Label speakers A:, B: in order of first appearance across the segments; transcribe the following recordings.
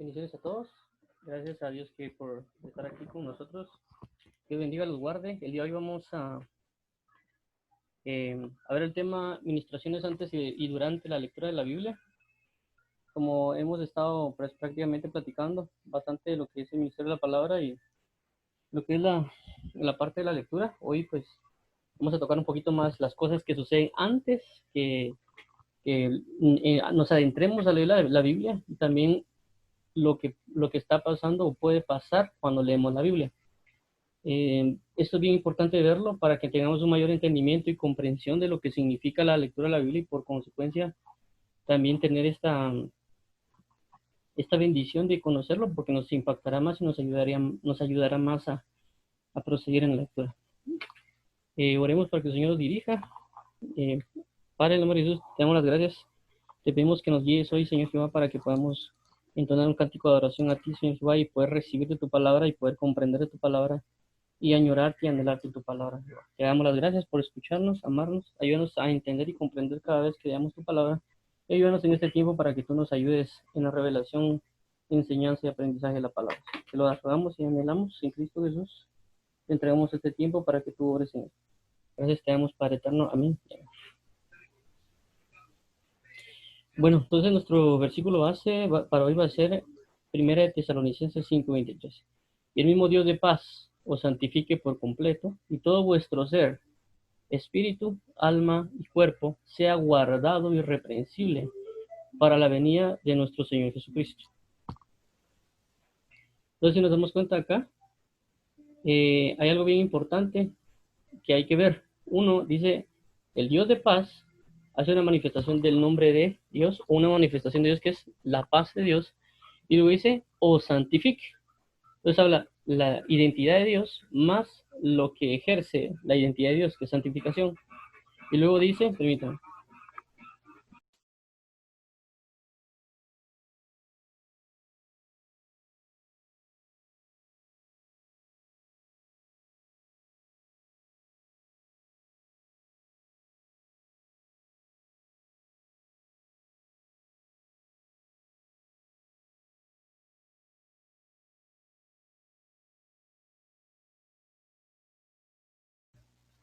A: Bendiciones a todos. Gracias a Dios por estar aquí con nosotros. Dios bendiga, los guarde. El día de hoy vamos a ver el tema ministraciones antes y durante la lectura de la Biblia. Como hemos estado prácticamente platicando bastante de lo que es el ministerio de la palabra y lo que es la parte de la lectura, hoy pues vamos a tocar un poquito más las cosas que suceden antes que nos adentremos a leer la Biblia, y también lo que está pasando o puede pasar cuando leemos la Biblia. Esto es bien importante verlo para que tengamos un mayor entendimiento y comprensión de lo que significa la lectura de la Biblia, y por consecuencia también tener esta bendición de conocerlo, porque nos impactará más y nos ayudará más a proseguir en la lectura. Oremos para que el Señor nos dirija. Padre, en el nombre de Jesús, te damos las gracias. Te pedimos que nos guíes hoy, Señor Jehová, para que podamos entonar un cántico de adoración a ti, Señor Jehová, y poder recibir de tu palabra y poder comprender de tu palabra y añorarte y anhelarte tu palabra. Te damos las gracias por escucharnos, amarnos, ayúdanos a entender y comprender cada vez que leamos tu palabra, y ayúdanos en este tiempo para que tú nos ayudes en la revelación, enseñanza y aprendizaje de la palabra. Te lo rogamos y anhelamos en Cristo Jesús. Te entregamos este tiempo para que tú obres en él. Gracias te damos, Padre eterno. Amén. Bueno, entonces nuestro versículo base para hoy va a ser 1 Tesalonicenses 5:23. Y el mismo Dios de paz os santifique por completo, y todo vuestro ser, espíritu, alma y cuerpo, sea guardado irreprensible para la venida de nuestro Señor Jesucristo. Entonces, si nos damos cuenta acá, hay algo bien importante que hay que ver. Uno dice, el Dios de paz hace una manifestación del nombre de Dios, o una manifestación de Dios que es la paz de Dios, y luego dice, o santifique. Entonces habla la identidad de Dios más lo que ejerce la identidad de Dios, que es santificación. Y luego dice, permítanme,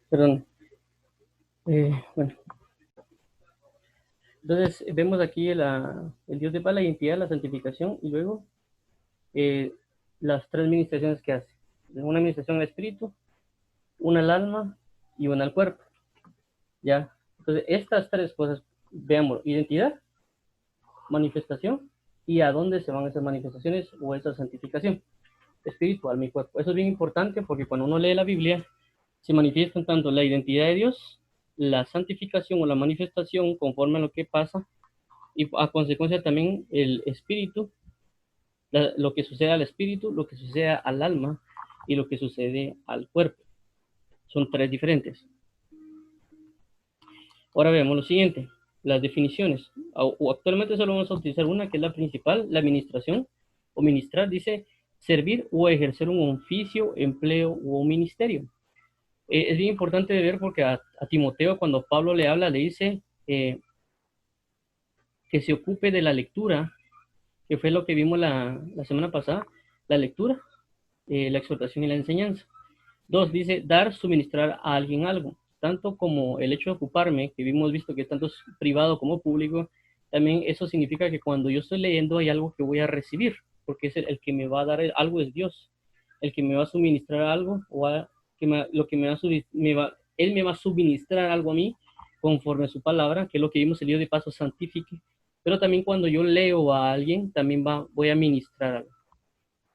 A: perdón, bueno, entonces vemos aquí el Dios de paz, la identidad, la santificación, y luego eh, las tres ministraciones que hace. Una administración al espíritu, una al alma y una al cuerpo. ¿Ya? Entonces, estas tres cosas, veamos, identidad, manifestación, y a dónde se van esas manifestaciones o esa santificación, espíritu, alma y cuerpo. Eso es bien importante porque cuando uno lee la Biblia, se manifiestan tanto la identidad de Dios, la santificación o la manifestación conforme a lo que pasa, y a consecuencia también el espíritu, lo que sucede al espíritu, lo que sucede al alma y lo que sucede al cuerpo. Son tres diferentes. Ahora vemos lo siguiente, las definiciones. O actualmente solo vamos a utilizar una que es la principal, la administración o ministrar, dice servir o ejercer un oficio, empleo o un ministerio. Es bien importante de ver porque a Timoteo, cuando Pablo le habla, le dice que se ocupe de la lectura, que fue lo que vimos la semana pasada, la lectura, la exhortación y la enseñanza. Dos, dice dar, suministrar a alguien algo, tanto como el hecho de ocuparme, que hemos visto que es tanto privado como público, también eso significa que cuando yo estoy leyendo hay algo que voy a recibir, porque es el que me va a dar algo es Dios, el que me va a suministrar algo, lo que Él me va a suministrar algo a mí, conforme a su palabra, que es lo que vimos el día de paso, santifique, pero también cuando yo leo a alguien, también voy a ministrar algo.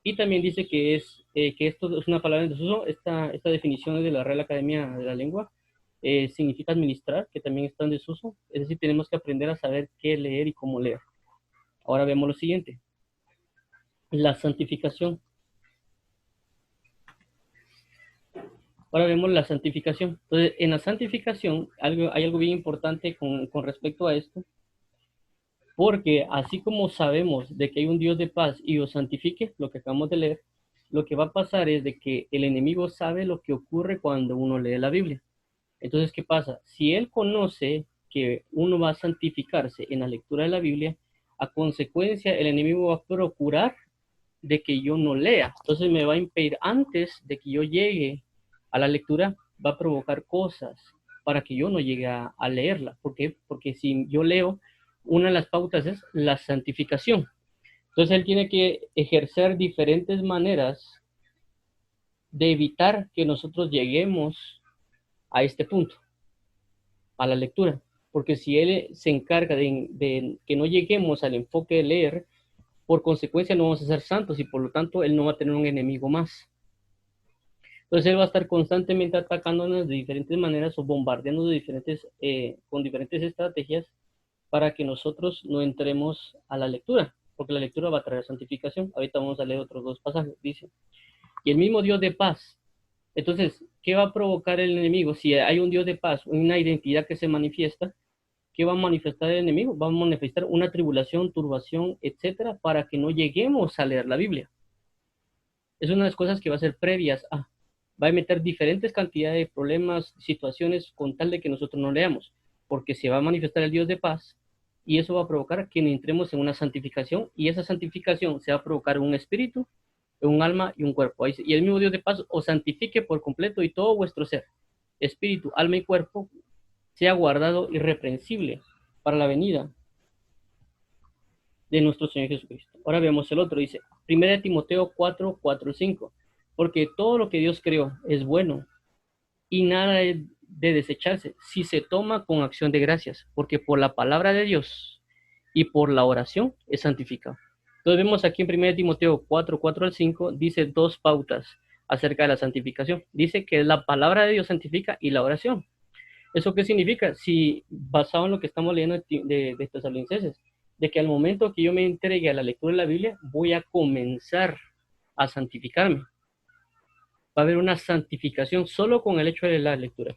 A: Y también dice que esto es una palabra en desuso. Esta definición es de la Real Academia de la Lengua. Significa administrar, que también está en desuso. Es decir, tenemos que aprender a saber qué leer y cómo leer. Ahora vemos lo siguiente. La santificación. Ahora vemos la santificación. Entonces, en la santificación hay algo bien importante con respecto a esto, porque así como sabemos de que hay un Dios de paz y os santifique, lo que acabamos de leer, lo que va a pasar es de que el enemigo sabe lo que ocurre cuando uno lee la Biblia. Entonces, ¿qué pasa? Si él conoce que uno va a santificarse en la lectura de la Biblia, A consecuencia, el enemigo va a procurar de que yo no lea. Entonces me va a impedir antes de que yo llegue a la lectura, va a provocar cosas para que yo no llegue a leerla. ¿Por qué? Porque si yo leo, una de las pautas es la santificación. Entonces él tiene que ejercer diferentes maneras de evitar que nosotros lleguemos a este punto, a la lectura. Porque si él se encarga de que no lleguemos al enfoque de leer, por consecuencia no vamos a ser santos y por lo tanto él no va a tener un enemigo más. Entonces él va a estar constantemente atacándonos de diferentes maneras o bombardeando de con diferentes estrategias para que nosotros no entremos a la lectura, porque la lectura va a traer santificación. Ahorita vamos a leer otros dos pasajes, dice. Y el mismo Dios de paz. Entonces, ¿qué va a provocar el enemigo? Si hay un Dios de paz, una identidad que se manifiesta, ¿qué va a manifestar el enemigo? Va a manifestar una tribulación, turbación, etcétera, para que no lleguemos a leer la Biblia. Es una de las cosas que va a ser previas a. Va a meter diferentes cantidades de problemas, situaciones, con tal de que nosotros no leamos, porque se va a manifestar el Dios de paz y eso va a provocar que entremos en una santificación y esa santificación se va a provocar un espíritu, un alma y un cuerpo. Y el mismo Dios de paz os santifique por completo y todo vuestro ser, espíritu, alma y cuerpo, sea guardado irreprensible para la venida de nuestro Señor Jesucristo. Ahora vemos el otro, dice 1 Timoteo 4, 4, 5, porque todo lo que Dios creó es bueno y nada es de desecharse si se toma con acción de gracias, porque por la palabra de Dios y por la oración es santificado. Entonces vemos aquí en 1 Timoteo 4, 4 al 5, dice dos pautas acerca de la santificación. Dice que la palabra de Dios santifica y la oración. ¿Eso qué significa? Si basado en lo que estamos leyendo de Tesalonicenses, de que al momento que yo me entregue a la lectura de la Biblia, voy a comenzar a santificarme. Va a haber una santificación solo con el hecho de la lectura.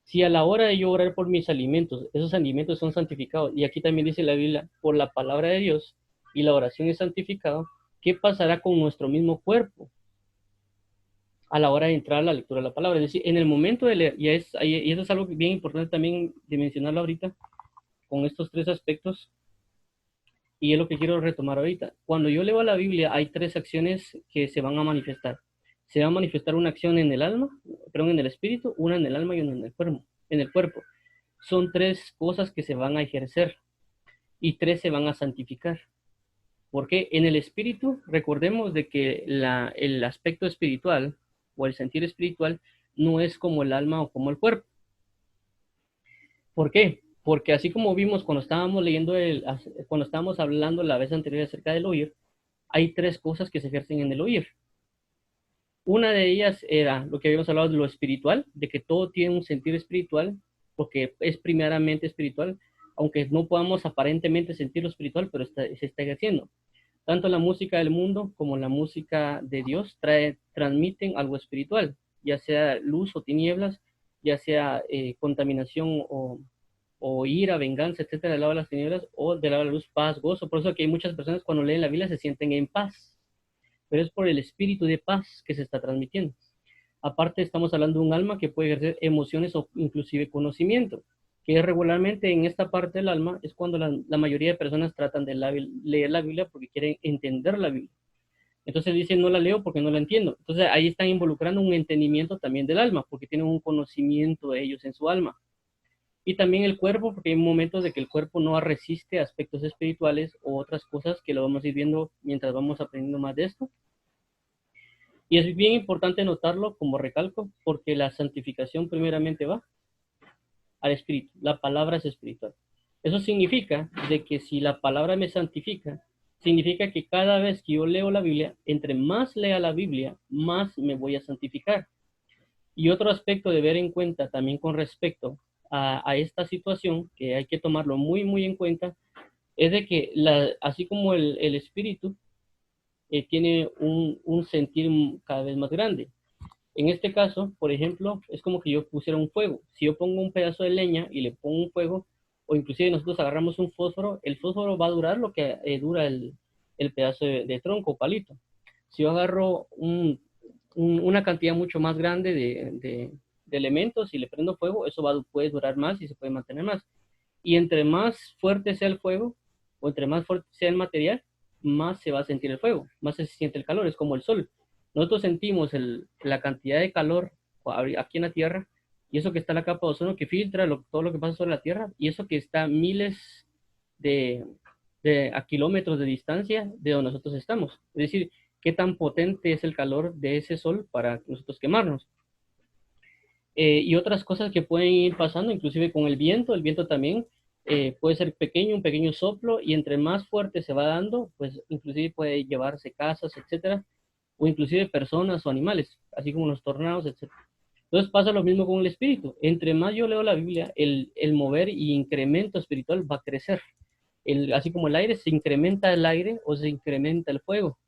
A: Si a la hora de yo orar por mis alimentos, esos alimentos son santificados, y aquí también dice la Biblia, por la palabra de Dios, y la oración es santificada, ¿qué pasará con nuestro mismo cuerpo a la hora de entrar a la lectura de la palabra? Es decir, en el momento de leer, y eso es algo bien importante también de mencionarlo ahorita, con estos tres aspectos, y es lo que quiero retomar ahorita. Cuando yo leo la Biblia, hay tres acciones que se van a manifestar. Se va a manifestar una acción en el alma, perdón, en el espíritu, una en el alma y una en el cuerpo. Son tres cosas que se van a ejercer y tres se van a santificar. Porque en el espíritu, recordemos de que el aspecto espiritual o el sentir espiritual no es como el alma o como el cuerpo. ¿Por qué? Porque así como vimos cuando estábamos cuando estábamos hablando la vez anterior acerca del oír, hay tres cosas que se ejercen en el oír. Una de ellas era lo que habíamos hablado de lo espiritual, de que todo tiene un sentido espiritual, porque es primeramente espiritual, aunque no podamos aparentemente sentir lo espiritual, pero se está ejerciendo. Tanto la música del mundo como la música de Dios transmiten algo espiritual, ya sea luz o tinieblas, ya sea contaminación o ira, venganza, etcétera, del lado de las tinieblas, o del lado de la luz, paz, gozo. Por eso que hay muchas personas cuando leen la Biblia se sienten en paz, pero es por el espíritu de paz que se está transmitiendo. Aparte, estamos hablando de un alma que puede ejercer emociones o inclusive conocimiento, que regularmente en esta parte del alma es cuando la mayoría de personas tratan de leer la Biblia porque quieren entender la Biblia. Entonces dicen, no la leo porque no la entiendo. Entonces ahí están involucrando un entendimiento también del alma, porque tienen un conocimiento de ellos en su alma. Y también el cuerpo, porque hay momentos de que el cuerpo no resiste aspectos espirituales o otras cosas que lo vamos a ir viendo mientras vamos aprendiendo más de esto. Y es bien importante notarlo, como recalco, porque la santificación primeramente va al espíritu. La palabra es espiritual. Eso significa de que si la palabra me santifica, significa que cada vez que yo leo la Biblia, entre más lea la Biblia, más me voy a santificar. Y otro aspecto de ver en cuenta también con respecto a esta situación, que hay que tomarlo muy, muy en cuenta, es de que así como el espíritu tiene un sentir cada vez más grande. En este caso, por ejemplo, es como que yo pusiera un fuego. Si yo pongo un pedazo de leña y le pongo un fuego, o inclusive nosotros agarramos un fósforo, el fósforo va a durar lo que dura el pedazo de tronco o palito. Si yo agarro una cantidad mucho más grande de elementos y le prendo fuego, eso puede durar más y se puede mantener más. Y entre más fuerte sea el fuego, o entre más fuerte sea el material, más se va a sentir el fuego, más se siente el calor, es como el sol. Nosotros sentimos la cantidad de calor aquí en la Tierra, y eso que está en la capa de ozono que filtra todo lo que pasa sobre la Tierra, y eso que está a miles de, a kilómetros de distancia de donde nosotros estamos. Es decir, qué tan potente es el calor de ese sol para nosotros quemarnos. Y otras cosas que pueden ir pasando, inclusive con el viento también puede ser pequeño, un pequeño soplo, y entre más fuerte se va dando, pues inclusive puede llevarse casas, etcétera, o inclusive personas o animales, así como los tornados, etcétera. Entonces pasa lo mismo con el espíritu. Entre más yo leo la Biblia, el mover y incremento espiritual va a crecer. Así como el aire, se incrementa el aire o se incrementa el fuego.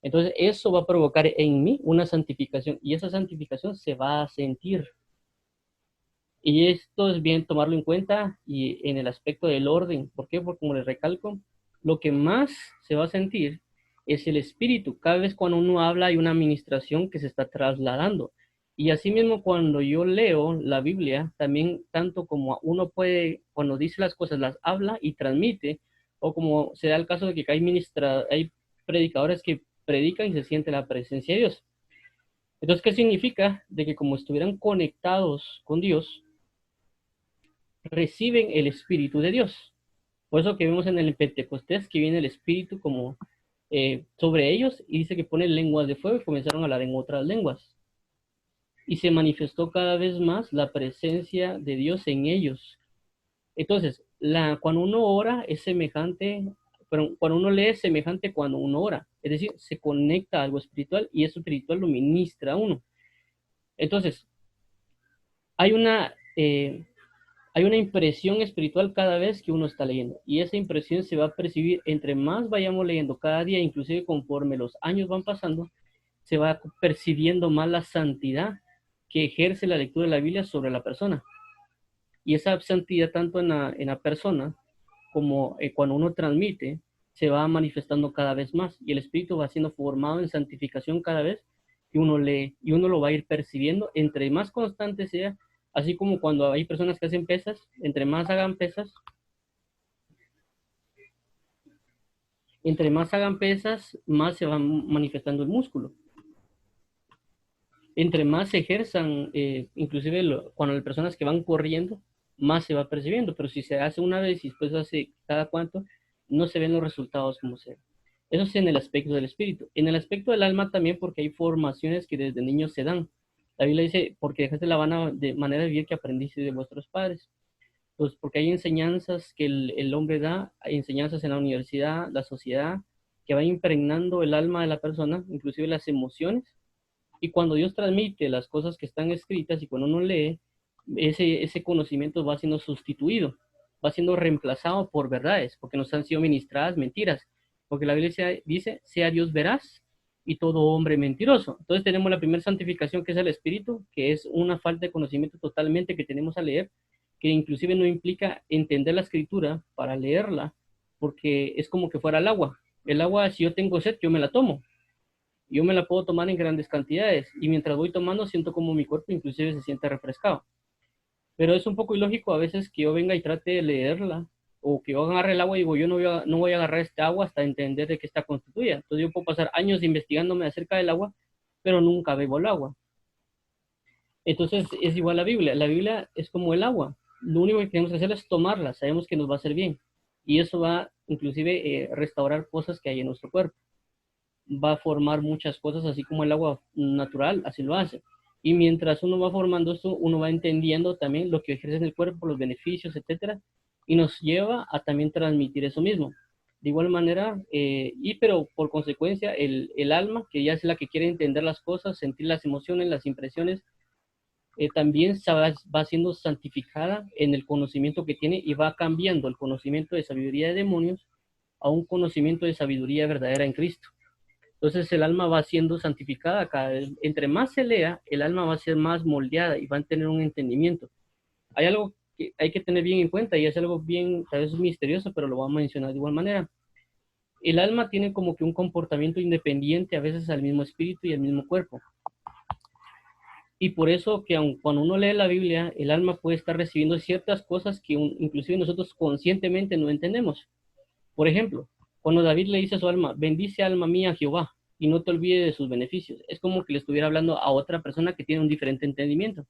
A: Entonces eso va a provocar en mí una santificación, y esa santificación se va a sentir. Y esto es bien tomarlo en cuenta y en el aspecto del orden. ¿Por qué? Porque como les recalco, lo que más se va a sentir es el espíritu. Cada vez cuando uno habla hay una administración que se está trasladando. Y asimismo cuando yo leo la Biblia, también tanto como uno puede, cuando dice las cosas, las habla y transmite, o como se da el caso de que hay predicadores que predican y se siente la presencia de Dios. Entonces, ¿qué significa? De que como estuvieran conectados con Dios, reciben el Espíritu de Dios. Por eso que vemos en el Pentecostés que viene el Espíritu como sobre ellos y dice que pone lenguas de fuego y comenzaron a hablar en otras lenguas. Y se manifestó cada vez más la presencia de Dios en ellos. Entonces, cuando uno ora es semejante, pero cuando uno lee es semejante cuando uno ora. Es decir, se conecta a algo espiritual y eso espiritual lo ministra a uno. Entonces, hay una hay una impresión espiritual cada vez que uno está leyendo y esa impresión se va a percibir entre más vayamos leyendo cada día, inclusive conforme los años van pasando, se va percibiendo más la santidad que ejerce la lectura de la Biblia sobre la persona. Y esa santidad tanto en la persona como cuando uno transmite, se va manifestando cada vez más y el espíritu va siendo formado en santificación cada vez que uno lee y uno lo va a ir percibiendo entre más constante sea, así como cuando hay personas que hacen pesas, entre más hagan pesas, más se va manifestando el músculo. Entre más se ejerzan, inclusive cuando las personas que van corriendo, más se va percibiendo, pero si se hace una vez y después hace cada cuánto, no se ven los resultados como se ven. Eso es en el aspecto del espíritu. En el aspecto del alma también, porque hay formaciones que desde niños se dan. La Biblia dice, porque dejaste la vana de manera de vivir que aprendiste de vuestros padres. Pues porque hay enseñanzas que el hombre da, hay enseñanzas en la universidad, la sociedad, que va impregnando el alma de la persona, inclusive las emociones, y cuando Dios transmite las cosas que están escritas y cuando uno lee, ese conocimiento va siendo sustituido, va siendo reemplazado por verdades, porque nos han sido ministradas mentiras, porque la Biblia dice, sea Dios veraz y todo hombre mentiroso. Entonces tenemos la primera santificación que es el Espíritu, que es una falta de conocimiento totalmente que tenemos a leer, que inclusive no implica entender la escritura para leerla, porque es como que fuera el agua. El agua, si yo tengo sed, yo me la tomo, yo me la puedo tomar en grandes cantidades y mientras voy tomando siento como mi cuerpo inclusive se siente refrescado. Pero es un poco ilógico a veces que yo venga y trate de leerla o que yo agarre el agua y digo, yo no voy a agarrar este agua hasta entender de qué está constituida. Entonces yo puedo pasar años investigándome acerca del agua, pero nunca bebo el agua. Entonces es igual la Biblia. La Biblia es como el agua. Lo único que tenemos que hacer es tomarla. Sabemos que nos va a hacer bien. Y eso va inclusive restaurar cosas que hay en nuestro cuerpo. Va a formar muchas cosas, así como el agua natural, así lo hace. Y mientras uno va formando esto, uno va entendiendo también lo que ejerce en el cuerpo, los beneficios, etcétera, y nos lleva a también transmitir eso mismo. De igual manera, pero por consecuencia, el alma, que ya es la que quiere entender las cosas, sentir las emociones, las impresiones, también va siendo santificada en el conocimiento que tiene y va cambiando el conocimiento de sabiduría de demonios a un conocimiento de sabiduría verdadera en Cristo. Entonces el alma va siendo santificada cada vez. Entre más se lea, el alma va a ser más moldeada y va a tener un entendimiento. Hay algo que hay que tener bien en cuenta y es algo bien, tal vez misterioso, pero lo voy a mencionar de igual manera. El alma tiene como que un comportamiento independiente a veces al mismo espíritu y al mismo cuerpo. Y por eso que cuando uno lee la Biblia, el alma puede estar recibiendo ciertas cosas que inclusive nosotros conscientemente no entendemos. Por ejemplo, cuando David le dice a su alma, bendice alma mía a Jehová y no te olvides de sus beneficios, es como que le estuviera hablando a otra persona que tiene un diferente entendimiento,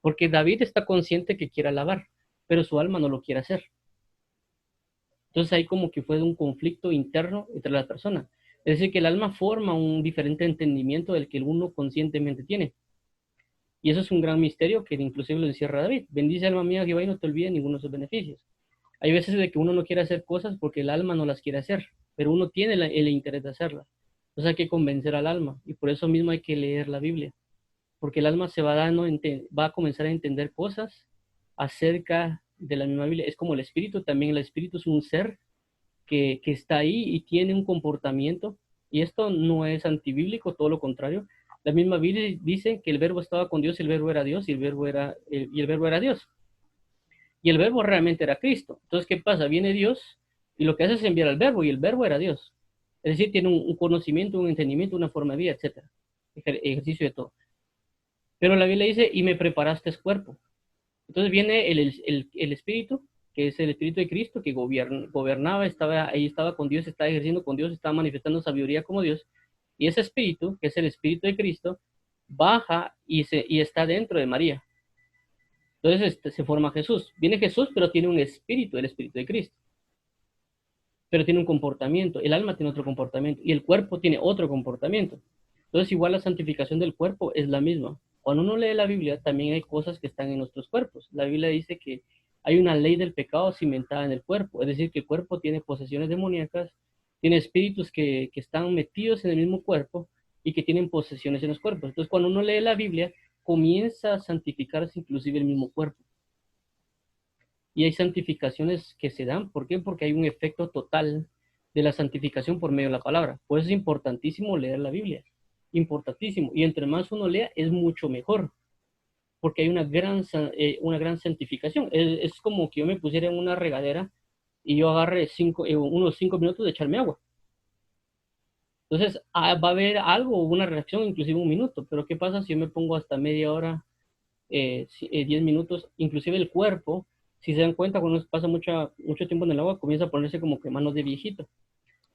A: porque David está consciente que quiere alabar, pero su alma no lo quiere hacer. Entonces ahí como que fue un conflicto interno entre las personas. Es decir, que el alma forma un diferente entendimiento del que el uno conscientemente tiene. Y eso es un gran misterio que inclusive lo encierra David. Bendice alma mía Jehová y no te olvides ninguno de sus beneficios. Hay veces de que uno no quiere hacer cosas porque el alma no las quiere hacer, pero uno tiene el interés de hacerlas. Entonces hay que convencer al alma y por eso mismo hay que leer la Biblia, porque el alma se va dando, va a comenzar a entender cosas acerca de la misma Biblia. Es como el espíritu, también el espíritu es un ser que está ahí y tiene un comportamiento, y esto no es antibíblico, todo lo contrario. La misma Biblia dice que el verbo estaba con Dios y el verbo era Dios y el verbo era Dios. Y el verbo realmente era Cristo. Entonces, ¿qué pasa? Viene Dios y lo que hace es enviar al verbo y el verbo era Dios. Es decir, tiene un conocimiento, un entendimiento, una forma de vida, etcétera. Ejercicio de todo. Pero la Biblia dice, y me preparaste cuerpo. Entonces viene el Espíritu, que es el Espíritu de Cristo, que gobernaba, ahí estaba con Dios, estaba ejerciendo con Dios, estaba manifestando sabiduría como Dios. Y ese Espíritu, que es el Espíritu de Cristo, baja y está dentro de María. Entonces se forma Jesús. Viene Jesús, pero tiene un espíritu, el Espíritu de Cristo. Pero tiene un comportamiento. El alma tiene otro comportamiento y el cuerpo tiene otro comportamiento. Entonces igual la santificación del cuerpo es la misma. Cuando uno lee la Biblia, también hay cosas que están en nuestros cuerpos. La Biblia dice que hay una ley del pecado cimentada en el cuerpo. Es decir, que el cuerpo tiene posesiones demoníacas, tiene espíritus que están metidos en el mismo cuerpo y que tienen posesiones en los cuerpos. Entonces cuando uno lee la Biblia, comienza a santificarse inclusive el mismo cuerpo. Y hay santificaciones que se dan. ¿Por qué? Porque hay un efecto total de la santificación por medio de la palabra. Por eso es importantísimo leer la Biblia. Importantísimo. Y entre más uno lea, es mucho mejor. Porque hay una gran santificación. Es como que yo me pusiera en una regadera y yo agarre unos 5 minutos de echarme agua. Entonces, va a haber algo, una reacción, inclusive un minuto. Pero ¿qué pasa si yo me pongo hasta media hora, 10 minutos? Inclusive el cuerpo, si se dan cuenta, cuando uno pasa mucho tiempo en el agua, comienza a ponerse como que manos de viejito.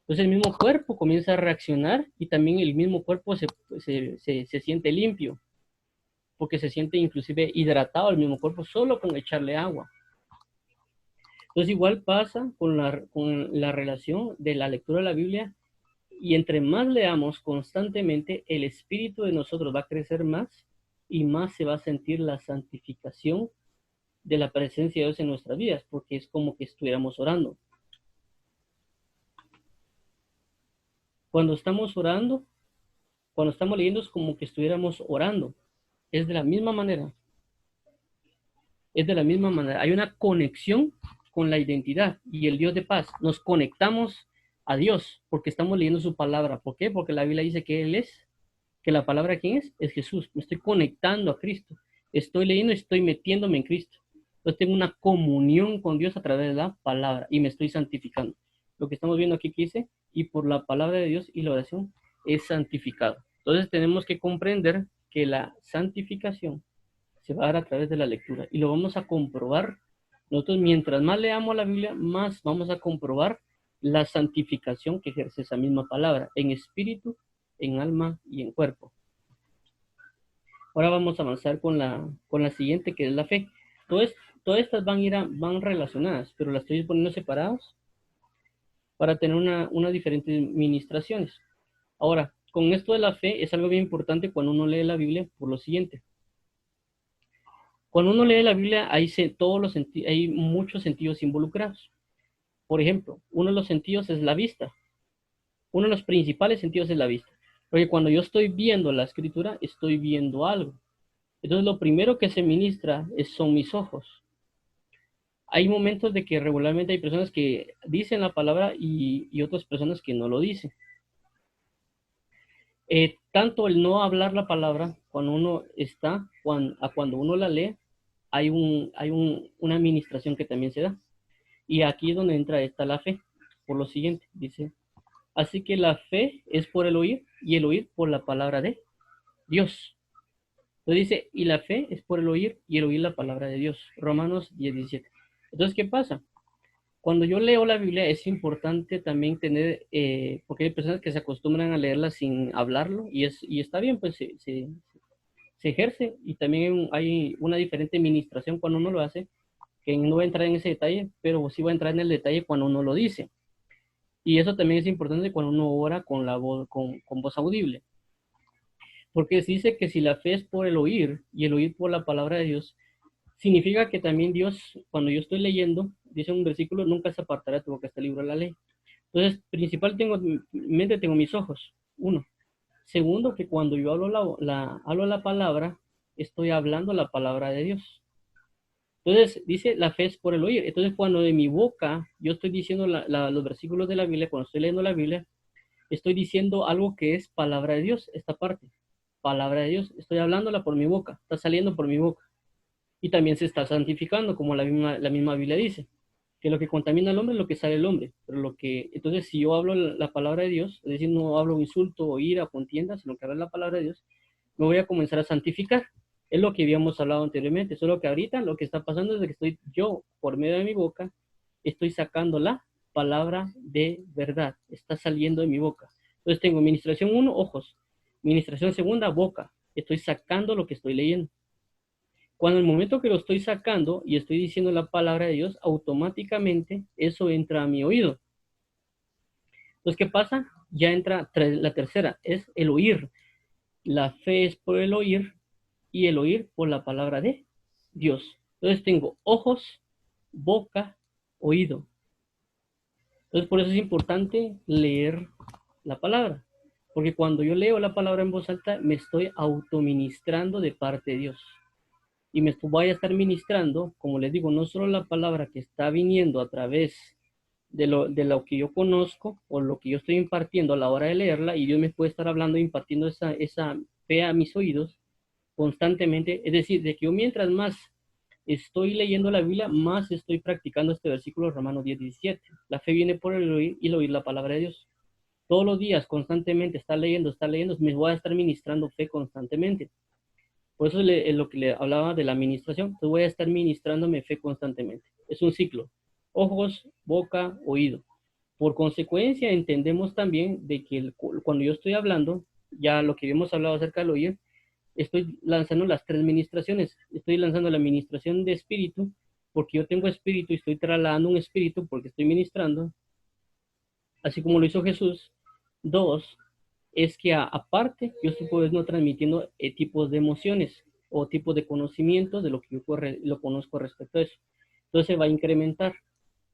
A: Entonces el mismo cuerpo comienza a reaccionar y también el mismo cuerpo se siente limpio, porque se siente inclusive hidratado el mismo cuerpo solo con echarle agua. Entonces igual pasa con la relación de la lectura de la Biblia, y entre más leamos constantemente, el espíritu de nosotros va a crecer más y más se va a sentir la santificación de la presencia de Dios en nuestras vidas, porque es como que estuviéramos orando. Cuando estamos orando, cuando estamos leyendo, es como que estuviéramos orando. Es de la misma manera. Es de la misma manera. Hay una conexión con la identidad y el Dios de paz. Nos conectamos a Dios porque estamos leyendo su palabra. ¿Por qué? Porque la Biblia dice que Él es, que la palabra ¿quién es? Es Jesús. Me estoy conectando a Cristo. Estoy leyendo y estoy metiéndome en Cristo. Entonces tengo una comunión con Dios a través de la palabra y me estoy santificando. Lo que estamos viendo aquí que dice, y por la palabra de Dios y la oración es santificado. Entonces tenemos que comprender que la santificación se va a dar a través de la lectura y lo vamos a comprobar. Nosotros mientras más leamos la Biblia, más vamos a comprobar la santificación que ejerce esa misma palabra en espíritu, en alma y en cuerpo. Ahora vamos a avanzar con la siguiente, que es la fe. Todas estas van relacionadas, pero las estoy poniendo separadas para tener unas diferentes ministraciones. Ahora, con esto de la fe es algo bien importante cuando uno lee la Biblia por lo siguiente. Cuando uno lee la Biblia hay muchos sentidos involucrados. Por ejemplo, uno de los sentidos es la vista. Uno de los principales sentidos es la vista. Porque cuando yo estoy viendo la escritura, estoy viendo algo. Entonces lo primero que se ministra son mis ojos. Hay momentos de que regularmente hay personas que dicen la palabra y otras personas que no lo dicen. Tanto el no hablar la palabra, cuando uno cuando uno la lee, hay una administración que también se da. Y aquí es donde entra la fe. Por lo siguiente, dice, así que la fe es por el oír y el oír por la palabra de Dios. Entonces dice, y la fe es por el oír y el oír la palabra de Dios. Romanos 10:17. Entonces, ¿qué pasa? Cuando yo leo la Biblia es importante también tener, porque hay personas que se acostumbran a leerla sin hablarlo y está bien, pues se ejerce y también hay una diferente administración cuando uno lo hace, que no voy a entrar en ese detalle, pero sí voy a entrar en el detalle cuando uno lo dice. Y eso también es importante cuando uno ora con la voz, con voz audible. Porque se dice que si la fe es por el oír y el oír por la palabra de Dios, significa que también Dios, cuando yo estoy leyendo, dice un versículo, nunca se apartará de tu boca este libro de la ley. Entonces, principal tengo en mente, tengo mis ojos, uno. Segundo, que cuando yo hablo hablo la palabra, estoy hablando la palabra de Dios. Entonces, dice, la fe es por el oír. Entonces, cuando de mi boca yo estoy diciendo los versículos de la Biblia, cuando estoy leyendo la Biblia, estoy diciendo algo que es palabra de Dios, esta parte. Palabra de Dios, estoy hablándola por mi boca, está saliendo por mi boca. Y también se está santificando, como la misma Biblia dice, que lo que contamina al hombre es lo que sale el hombre. Pero entonces si yo hablo la palabra de Dios, es decir, no hablo insulto o ira o contienda, sino que hablo la palabra de Dios, me voy a comenzar a santificar. Es lo que habíamos hablado anteriormente, solo que ahorita lo que está pasando es que estoy yo, por medio de mi boca, estoy sacando la palabra de verdad, está saliendo de mi boca. Entonces tengo administración uno, ojos, administración segunda, boca, estoy sacando lo que estoy leyendo. Cuando el momento que lo estoy sacando y estoy diciendo la palabra de Dios, automáticamente eso entra a mi oído. Entonces, ¿qué pasa? Ya entra la tercera, es el oír. La fe es por el oír y el oír por la palabra de Dios. Entonces tengo ojos, boca, oído. Entonces por eso es importante leer la palabra. Porque cuando yo leo la palabra en voz alta, me estoy autoministrando de parte de Dios. Y me voy a estar ministrando, como les digo, no solo la palabra que está viniendo a través de lo que yo conozco o lo que yo estoy impartiendo a la hora de leerla, y Dios me puede estar hablando, impartiendo esa fe a mis oídos constantemente. Es decir, de que yo mientras más estoy leyendo la Biblia, más estoy practicando este versículo Romanos 10:17. La fe viene por el oír y el oír la palabra de Dios. Todos los días, constantemente, está leyendo, me voy a estar ministrando fe constantemente. Por eso es lo que le hablaba de la administración. Entonces voy a estar ministrándome fe constantemente. Es un ciclo. Ojos, boca, oído. Por consecuencia, entendemos también de que cuando yo estoy hablando, ya lo que habíamos hablado acerca del oír, estoy lanzando las tres ministraciones. Estoy lanzando la administración de espíritu, porque yo tengo espíritu y estoy trasladando un espíritu porque estoy ministrando, así como lo hizo Jesús. Dos, es que aparte yo estoy pues, no transmitiendo tipos de emociones o tipos de conocimientos de lo que yo lo conozco respecto a eso. Entonces se va a incrementar.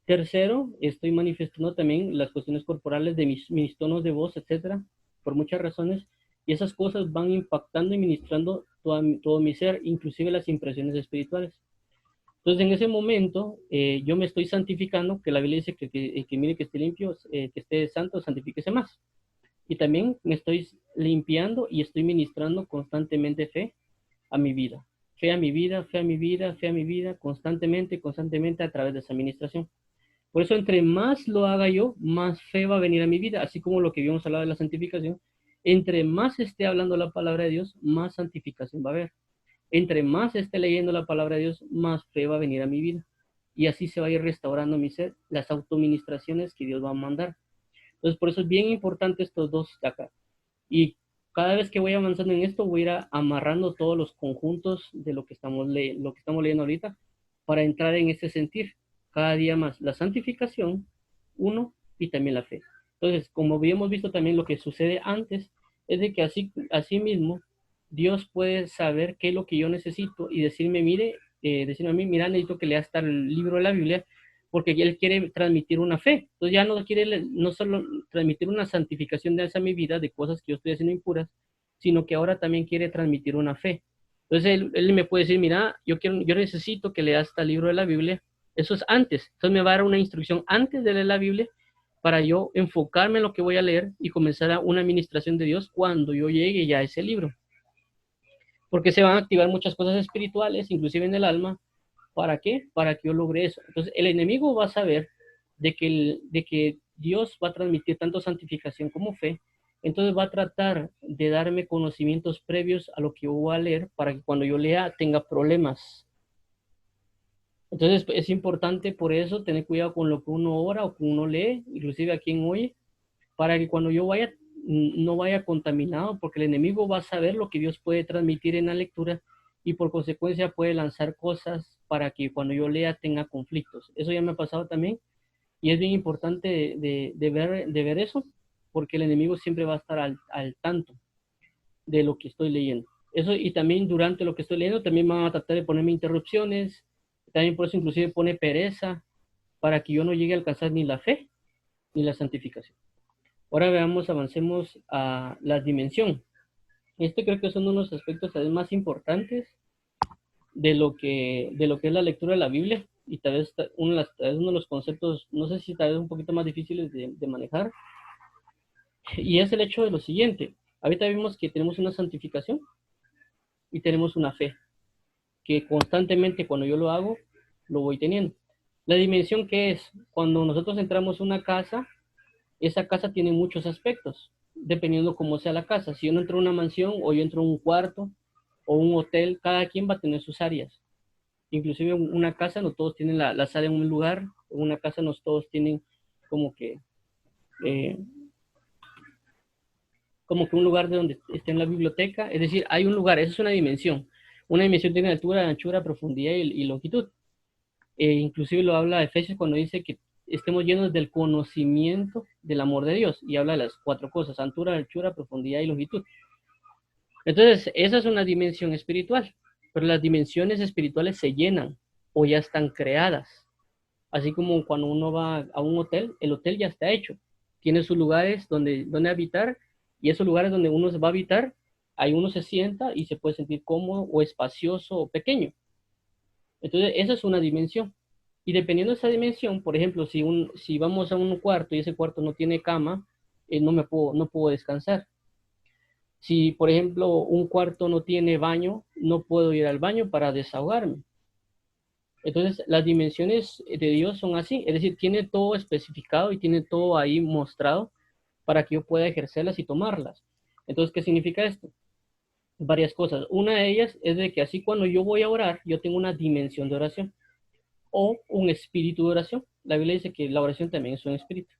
A: Tercero, estoy manifestando también las cuestiones corporales de mis tonos de voz, etcétera, por muchas razones, y esas cosas van impactando y ministrando todo mi ser, inclusive las impresiones espirituales. Entonces, en ese momento, yo me estoy santificando, que la Biblia dice que mire que esté limpio, que esté santo, santifíquese más. Y también me estoy limpiando y estoy ministrando constantemente fe a mi vida. Fe a mi vida, fe a mi vida, fe a mi vida, constantemente, constantemente a través de esa administración. Por eso, entre más lo haga yo, más fe va a venir a mi vida, así como lo que habíamos hablado de la santificación. Entre más esté hablando la palabra de Dios, más santificación va a haber. Entre más esté leyendo la palabra de Dios, más fe va a venir a mi vida. Y así se va a ir restaurando mi ser, las autoministraciones que Dios va a mandar. Entonces, por eso es bien importante estos dos de acá. Y cada vez que voy avanzando en esto, voy a ir amarrando todos los conjuntos de lo que estamos leyendo ahorita para entrar en ese sentir. Cada día más la santificación, uno, y también la fe. Entonces, como habíamos visto también lo que sucede antes, es de que así mismo Dios puede saber qué es lo que yo necesito y decirme, decirme a mí, mira, necesito que leas tal libro de la Biblia porque Él quiere transmitir una fe. Entonces ya no quiere no solo transmitir una santificación de esa mi vida, de cosas que yo estoy haciendo impuras, sino que ahora también quiere transmitir una fe. Entonces él me puede decir, mira, yo necesito que leas tal libro de la Biblia. Eso es antes. Entonces me va a dar una instrucción antes de leer la Biblia para yo enfocarme en lo que voy a leer y comenzar a una administración de Dios cuando yo llegue ya a ese libro. Porque se van a activar muchas cosas espirituales, inclusive en el alma. ¿Para qué? Para que yo logre eso. Entonces, el enemigo va a saber de que Dios va a transmitir tanto santificación como fe. Entonces va a tratar de darme conocimientos previos a lo que yo voy a leer para que cuando yo lea tenga problemas. Entonces es importante por eso tener cuidado con lo que uno ora o que uno lee, inclusive a quien oye, para que cuando yo vaya no vaya contaminado, porque el enemigo va a saber lo que Dios puede transmitir en la lectura y por consecuencia puede lanzar cosas para que cuando yo lea tenga conflictos. Eso ya me ha pasado también y es bien importante de ver eso, porque el enemigo siempre va a estar al tanto de lo que estoy leyendo. Eso, y también durante lo que estoy leyendo, también van a tratar de ponerme interrupciones, también por eso inclusive pone pereza, para que yo no llegue a alcanzar ni la fe ni la santificación. Ahora veamos, avancemos a la dimensión. Este creo que son unos aspectos tal vez más importantes de lo que es la lectura de la Biblia y tal vez tal vez uno de los conceptos, no sé si tal vez un poquito más difíciles de manejar, y es el hecho de lo siguiente. Ahorita vimos que tenemos una santificación y tenemos una fe, que constantemente cuando yo lo hago, lo voy teniendo. La dimensión que es, cuando nosotros entramos a una casa, esa casa tiene muchos aspectos, dependiendo cómo sea la casa. Si yo no entro a una mansión o yo entro a un cuarto o un hotel, cada quien va a tener sus áreas. Inclusive una casa no todos tienen la sala en un lugar, en una casa no todos tienen como que, eh, como que un lugar de donde esté en la biblioteca. Es decir, hay un lugar, esa es una dimensión. Una dimensión tiene altura, anchura, profundidad y longitud. Inclusive lo habla Efesios cuando dice que estemos llenos del conocimiento del amor de Dios y habla de las cuatro cosas, altura, anchura, profundidad y longitud. Entonces, esa es una dimensión espiritual, pero las dimensiones espirituales se llenan o ya están creadas. Así como cuando uno va a un hotel, el hotel ya está hecho, tiene sus lugares donde habitar y esos lugares donde uno va a habitar, ahí uno se sienta y se puede sentir cómodo o espacioso o pequeño. Entonces, esa es una dimensión. Y dependiendo de esa dimensión, por ejemplo, si vamos a un cuarto y ese cuarto no tiene cama, no puedo descansar. Si, por ejemplo, un cuarto no tiene baño, no puedo ir al baño para desahogarme. Entonces, las dimensiones de Dios son así, es decir, tiene todo especificado y tiene todo ahí mostrado para que yo pueda ejercerlas y tomarlas. Entonces, ¿qué significa esto? Varias cosas. Una de ellas es de que así cuando yo voy a orar, yo tengo una dimensión de oración o un espíritu de oración. La Biblia dice que la oración también es un espíritu.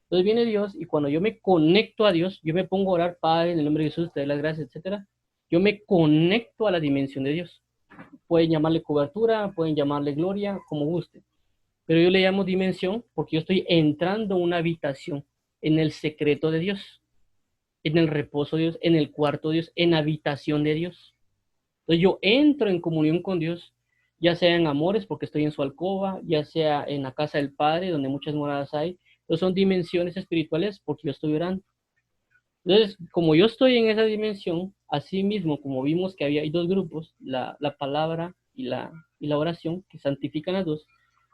A: Entonces viene Dios y cuando yo me conecto a Dios, yo me pongo a orar, Padre, en el nombre de Jesús, te doy las gracias, etcétera. Yo me conecto a la dimensión de Dios. Pueden llamarle cobertura, pueden llamarle gloria, como guste. Pero yo le llamo dimensión porque yo estoy entrando a una habitación en el secreto de Dios, en el reposo de Dios, en el cuarto de Dios, en la habitación de Dios. Entonces yo entro en comunión con Dios, ya sea en amores, porque estoy en su alcoba, ya sea en la casa del Padre, donde muchas moradas hay. Entonces son dimensiones espirituales porque yo estoy orando. Entonces, como yo estoy en esa dimensión, así mismo, como vimos que hay dos grupos, la palabra y la oración, que santifican las dos,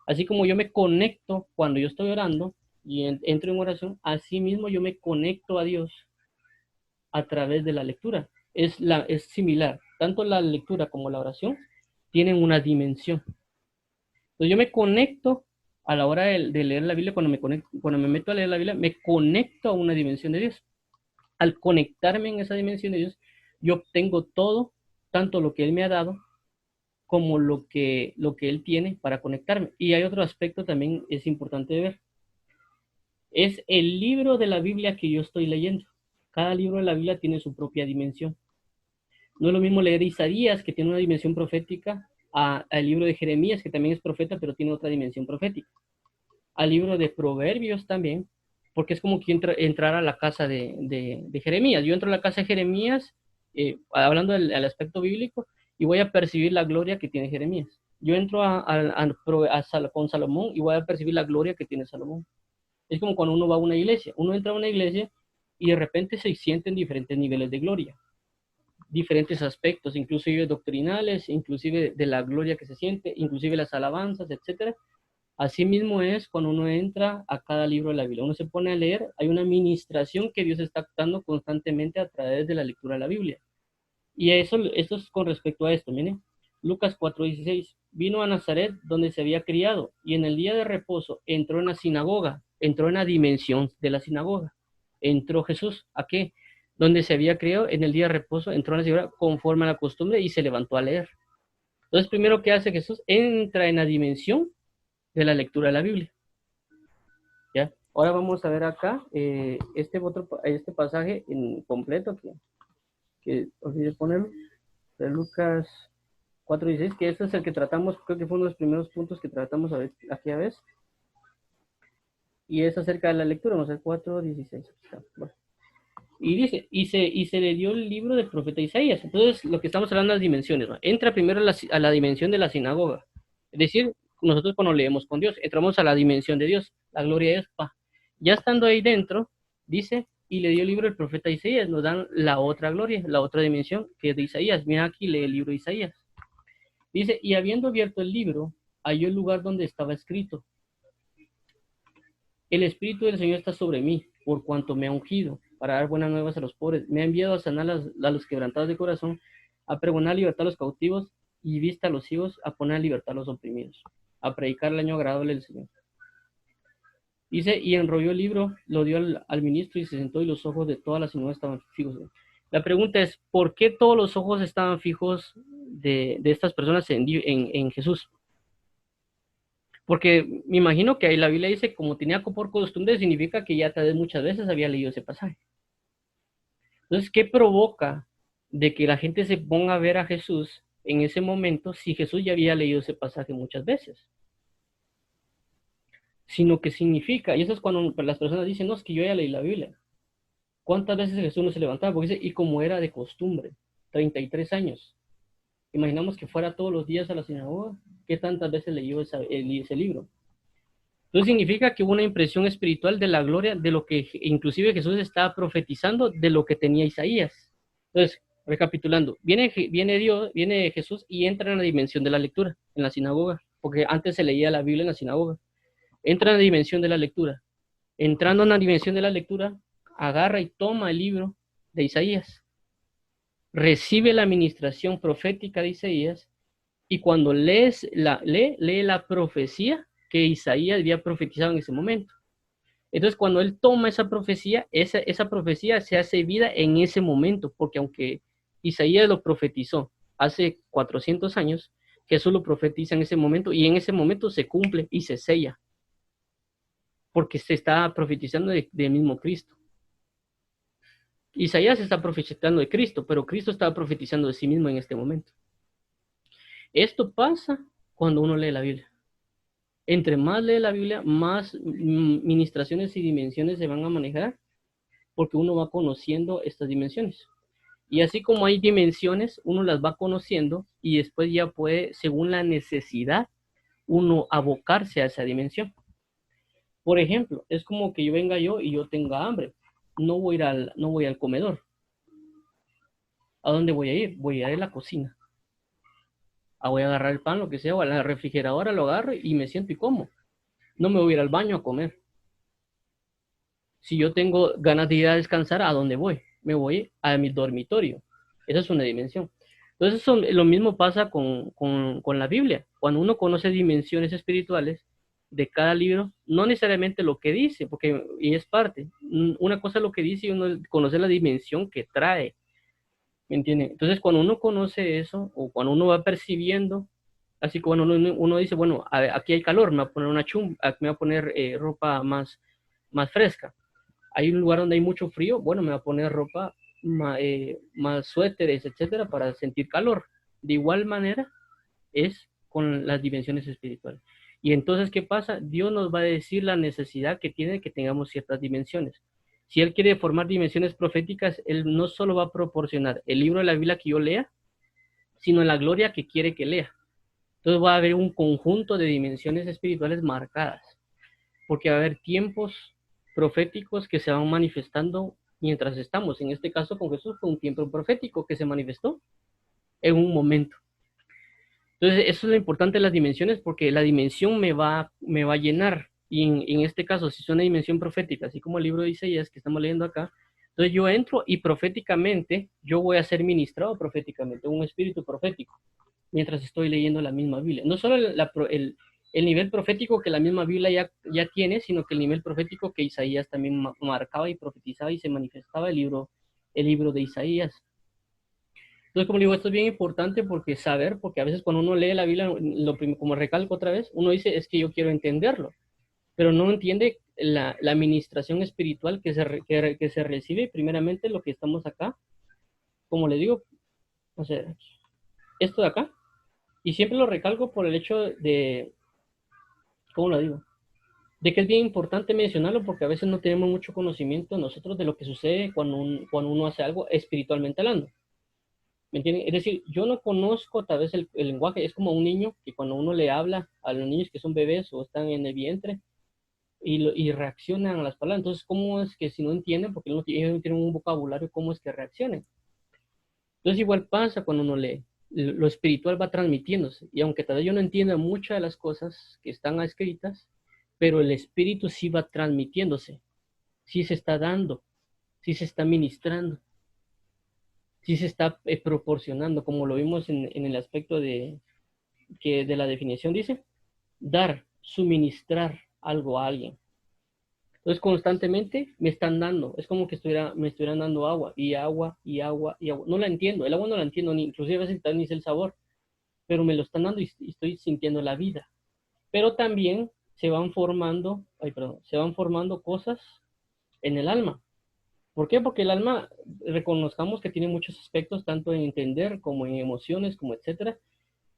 A: así como yo me conecto cuando yo estoy orando y entro en oración, así mismo yo me conecto a Dios a través de la lectura. Es similar, tanto la lectura como la oración tienen una dimensión. Entonces yo me conecto a la hora de leer la Biblia, cuando me meto a leer la Biblia, me conecto a una dimensión de Dios. Al conectarme en esa dimensión de Dios, yo obtengo todo, tanto lo que Él me ha dado, como lo que Él tiene para conectarme. Y hay otro aspecto también es importante ver. Es el libro de la Biblia que yo estoy leyendo. Cada libro de la Biblia tiene su propia dimensión. No es lo mismo leer Isaías, que tiene una dimensión profética, al libro de Jeremías, que también es profeta, pero tiene otra dimensión profética. Al libro de Proverbios también, porque es como que entrar a la casa de Jeremías. Yo entro a la casa de Jeremías, hablando del aspecto bíblico, y voy a percibir la gloria que tiene Jeremías. Yo entro con Salomón y voy a percibir la gloria que tiene Salomón. Es como cuando uno va a una iglesia. Uno entra a una iglesia y de repente se sienten diferentes niveles de gloria, diferentes aspectos, inclusive doctrinales, inclusive de la gloria que se siente, inclusive las alabanzas, etcétera. Así mismo es cuando uno entra a cada libro de la Biblia. Uno se pone a leer, hay una administración que Dios está dando constantemente a través de la lectura de la Biblia. Y eso es con respecto a esto, miren. Lucas 4:16. Vino a Nazaret donde se había criado y en el día de reposo entró en la sinagoga, entró en la dimensión de la sinagoga. Entró Jesús, ¿a qué? Donde se había criado en el día de reposo, entró en la sinagoga conforme a la costumbre y se levantó a leer. Entonces, primero que hace Jesús, entra en la dimensión de la lectura de la Biblia. ¿Ya? Ahora vamos a ver acá este pasaje en completo que olvidé ponerlo, de Lucas 4:16, que este es el que tratamos, creo que fue uno de los primeros puntos que tratamos a ver, aquí a veces, y es acerca de la lectura, vamos a ver 4:16. Bueno. Y dice, y se le dio el libro del profeta Isaías. Entonces, lo que estamos hablando de las dimensiones, ¿no? Entra primero a la dimensión de la sinagoga. Es decir, nosotros cuando leemos con Dios, entramos a la dimensión de Dios, la gloria de Dios. Ya estando ahí dentro, dice, y le dio el libro del profeta Isaías. Nos dan la otra gloria, la otra dimensión, que es de Isaías. Mira aquí, lee el libro de Isaías. Dice, y habiendo abierto el libro, halló el lugar donde estaba escrito: el Espíritu del Señor está sobre mí, por cuanto me ha ungido para dar buenas nuevas a los pobres. Me ha enviado a sanar a los quebrantados de corazón, a pregonar libertad a los cautivos y vista a los ciegos, a poner libertad a los oprimidos, a predicar el año agradable del Señor. Dice, y enrolló el libro, lo dio al ministro y se sentó, y los ojos de todas las sinagogas estaban fijos. La pregunta es, ¿por qué todos los ojos estaban fijos de estas personas en Jesús? Porque me imagino que ahí la Biblia dice, como tenía por costumbre, significa que ya tal vez muchas veces había leído ese pasaje. Entonces, ¿qué provoca de que la gente se ponga a ver a Jesús en ese momento si Jesús ya había leído ese pasaje muchas veces? Sino que significa, y eso es cuando las personas dicen, no, es que yo ya leí la Biblia. ¿Cuántas veces Jesús no se levantaba? Porque dice, y como era de costumbre, 33 años. Imaginamos que fuera todos los días a la sinagoga, ¿qué tantas veces leyó ese libro? Entonces significa que hubo una impresión espiritual de la gloria, de lo que inclusive Jesús estaba profetizando, de lo que tenía Isaías. Entonces, recapitulando, viene Jesús y entra en la dimensión de la lectura, en la sinagoga, porque antes se leía la Biblia en la sinagoga. Entra en la dimensión de la lectura. Entrando en la dimensión de la lectura, agarra y toma el libro de Isaías, recibe la administración profética de Isaías, y cuando lee la profecía que Isaías había profetizado en ese momento. Entonces, cuando él toma esa profecía, esa profecía se hace vida en ese momento, porque aunque Isaías lo profetizó hace 400 años, Jesús lo profetiza en ese momento, y en ese momento se cumple y se sella, porque se está profetizando del mismo Cristo. Isaías está profetizando de Cristo, pero Cristo estaba profetizando de sí mismo en este momento. Esto pasa cuando uno lee la Biblia. Entre más lee la Biblia, más ministraciones y dimensiones se van a manejar, porque uno va conociendo estas dimensiones. Y así como hay dimensiones, uno las va conociendo y después ya puede, según la necesidad, uno abocarse a esa dimensión. Por ejemplo, es como que yo venga y yo tenga hambre. No voy al comedor. ¿A dónde voy a ir? Voy a ir a la cocina. Voy a agarrar el pan, lo que sea, o a la refrigeradora lo agarro y me siento y como. No me voy a ir al baño a comer. Si yo tengo ganas de ir a descansar, ¿a dónde voy? Me voy a mi dormitorio. Esa es una dimensión. Entonces, lo mismo pasa con la Biblia. Cuando uno conoce dimensiones espirituales de cada libro, no necesariamente lo que dice, y es parte. Una cosa es lo que dice y uno conoce la dimensión que trae. ¿Me entienden? Entonces, cuando uno conoce eso, o cuando uno va percibiendo, así que cuando uno dice, bueno, aquí hay calor, me voy a poner me voy a poner ropa más fresca. Hay un lugar donde hay mucho frío, bueno, me voy a poner ropa más suéteres, etcétera, para sentir calor. De igual manera es con las dimensiones espirituales. Y entonces, ¿qué pasa? Dios nos va a decir la necesidad que tiene que tengamos ciertas dimensiones. Si Él quiere formar dimensiones proféticas, Él no solo va a proporcionar el libro de la Biblia que yo lea, sino la gloria que quiere que lea. Entonces va a haber un conjunto de dimensiones espirituales marcadas, porque va a haber tiempos proféticos que se van manifestando mientras estamos. En este caso con Jesús fue un tiempo profético que se manifestó en un momento. Entonces eso es lo importante de las dimensiones, porque la dimensión me va a llenar. Y en este caso, si es una dimensión profética, así como el libro de Isaías que estamos leyendo acá, entonces yo entro y proféticamente yo voy a ser ministrado proféticamente, un espíritu profético, mientras estoy leyendo la misma Biblia. No solo el nivel profético que la misma Biblia ya tiene, sino que el nivel profético que Isaías también marcaba y profetizaba y se manifestaba el libro de Isaías. Entonces, como digo, esto es bien importante porque saber, porque a veces cuando uno lee la Biblia, como recalco otra vez, uno dice, es que yo quiero entenderlo, pero no entiende la administración espiritual que se recibe, primeramente lo que estamos acá, como le digo, o sea, esto de acá, y siempre lo recalco por el hecho de, ¿cómo lo digo? De que es bien importante mencionarlo porque a veces no tenemos mucho conocimiento nosotros de lo que sucede cuando uno hace algo espiritualmente hablando. ¿Me entienden? Es decir, yo no conozco tal vez el lenguaje, es como un niño que cuando uno le habla a los niños que son bebés o están en el vientre y reaccionan a las palabras. Entonces, ¿cómo es que si no entienden, porque ellos no tienen un vocabulario, cómo es que reaccionen? Entonces, igual pasa cuando uno lee. Lo espiritual va transmitiéndose. Y aunque tal vez yo no entienda muchas de las cosas que están escritas, pero el espíritu sí va transmitiéndose, sí se está dando, sí se está ministrando, sí se está proporcionando, como lo vimos en el aspecto de la definición, dice, dar, suministrar algo a alguien. Entonces constantemente me están dando, es como que me estuvieran dando agua y agua y agua y agua. No la entiendo, el agua no la entiendo, ni inclusive a veces ni sé el sabor, pero me lo están dando y estoy sintiendo la vida. Pero también se van formando, ay, perdón, se van formando cosas en el alma. ¿Por qué? Porque el alma, reconozcamos que tiene muchos aspectos, tanto en entender como en emociones, como etcétera,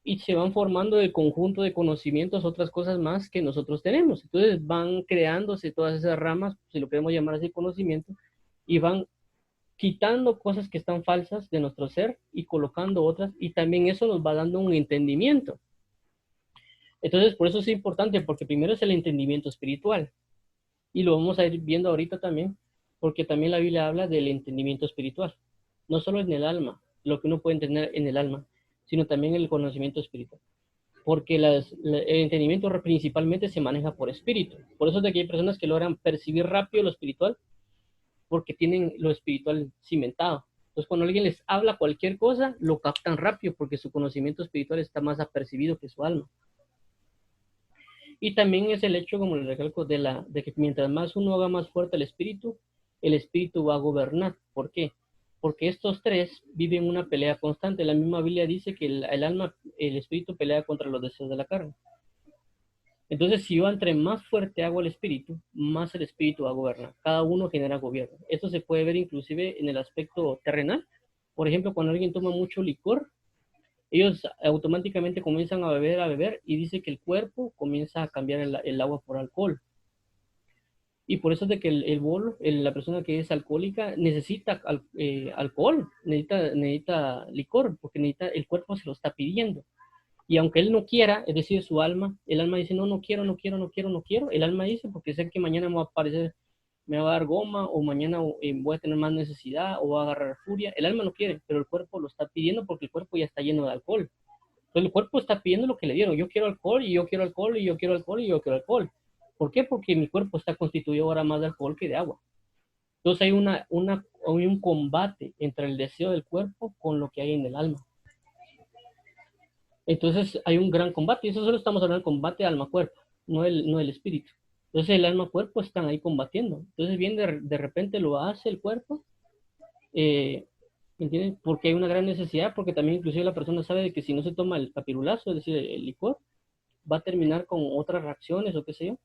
A: y se van formando el conjunto de conocimientos, otras cosas más que nosotros tenemos. Entonces van creándose todas esas ramas, si lo queremos llamar así, conocimiento, y van quitando cosas que están falsas de nuestro ser y colocando otras, y también eso nos va dando un entendimiento. Entonces, por eso es importante, porque primero es el entendimiento espiritual, y lo vamos a ir viendo ahorita también, porque también la Biblia habla del entendimiento espiritual, no solo en el alma, lo que uno puede entender en el alma, sino también el conocimiento espiritual. Porque el entendimiento principalmente se maneja por espíritu. Por eso es de que hay personas que logran percibir rápido lo espiritual porque tienen lo espiritual cimentado. Entonces, cuando alguien les habla cualquier cosa, lo captan rápido porque su conocimiento espiritual está más apercibido que su alma. Y también es el hecho, como les recalco, de que mientras más uno haga más fuerte el espíritu va a gobernar. ¿Por qué? Porque estos tres viven una pelea constante. La misma Biblia dice que el alma, el espíritu pelea contra los deseos de la carne. Entonces, si yo entre más fuerte hago el espíritu, más el espíritu va a gobernar. Cada uno genera gobierno. Esto se puede ver inclusive en el aspecto terrenal. Por ejemplo, cuando alguien toma mucho licor, ellos automáticamente comienzan a beber, y dice que el cuerpo comienza a cambiar el agua por alcohol. Y por eso es de que la persona que es alcohólica necesita alcohol, necesita licor, porque el cuerpo se lo está pidiendo. Y aunque él no quiera, es decir, su alma, el alma dice, no, no quiero, no quiero, no quiero, no quiero. El alma dice, porque sé que mañana me va a aparecer, me va a dar goma, o mañana voy a tener más necesidad, o va a agarrar furia. El alma no quiere, pero el cuerpo lo está pidiendo porque el cuerpo ya está lleno de alcohol. Entonces el cuerpo está pidiendo lo que le dieron. Yo quiero alcohol, y yo quiero alcohol, y yo quiero alcohol, y yo quiero alcohol. ¿Por qué? Porque mi cuerpo está constituido ahora más de alcohol que de agua. Entonces hay un combate entre el deseo del cuerpo con lo que hay en el alma. Entonces hay un gran combate, y eso solo estamos hablando del combate alma-cuerpo, no el espíritu. Entonces el alma-cuerpo están ahí combatiendo. Entonces bien de repente lo hace el cuerpo, eh, ¿entiendes? Porque hay una gran necesidad, porque también inclusive la persona sabe de que si no se toma el papirulazo, es decir, el licor, va a terminar con otras reacciones o qué sé yo.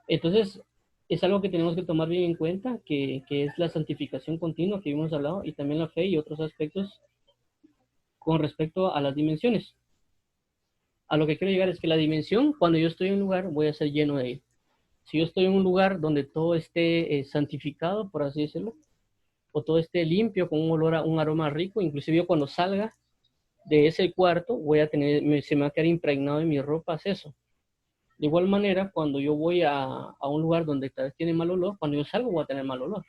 A: Entonces es algo que tenemos que tomar bien en cuenta, que es la santificación continua que hemos hablado, y también la fe y otros aspectos con respecto a las dimensiones. A lo que quiero llegar es que la dimensión, cuando yo estoy en un lugar, voy a ser lleno de él. Si yo estoy en un lugar donde todo esté santificado, por así decirlo, o todo esté limpio, con un olor, un aroma rico, inclusive yo cuando salga de ese cuarto, voy a tener, se me va a quedar impregnado en mis ropas eso. De igual manera, cuando yo voy a un lugar donde tal vez tiene mal olor, cuando yo salgo voy a tener mal olor,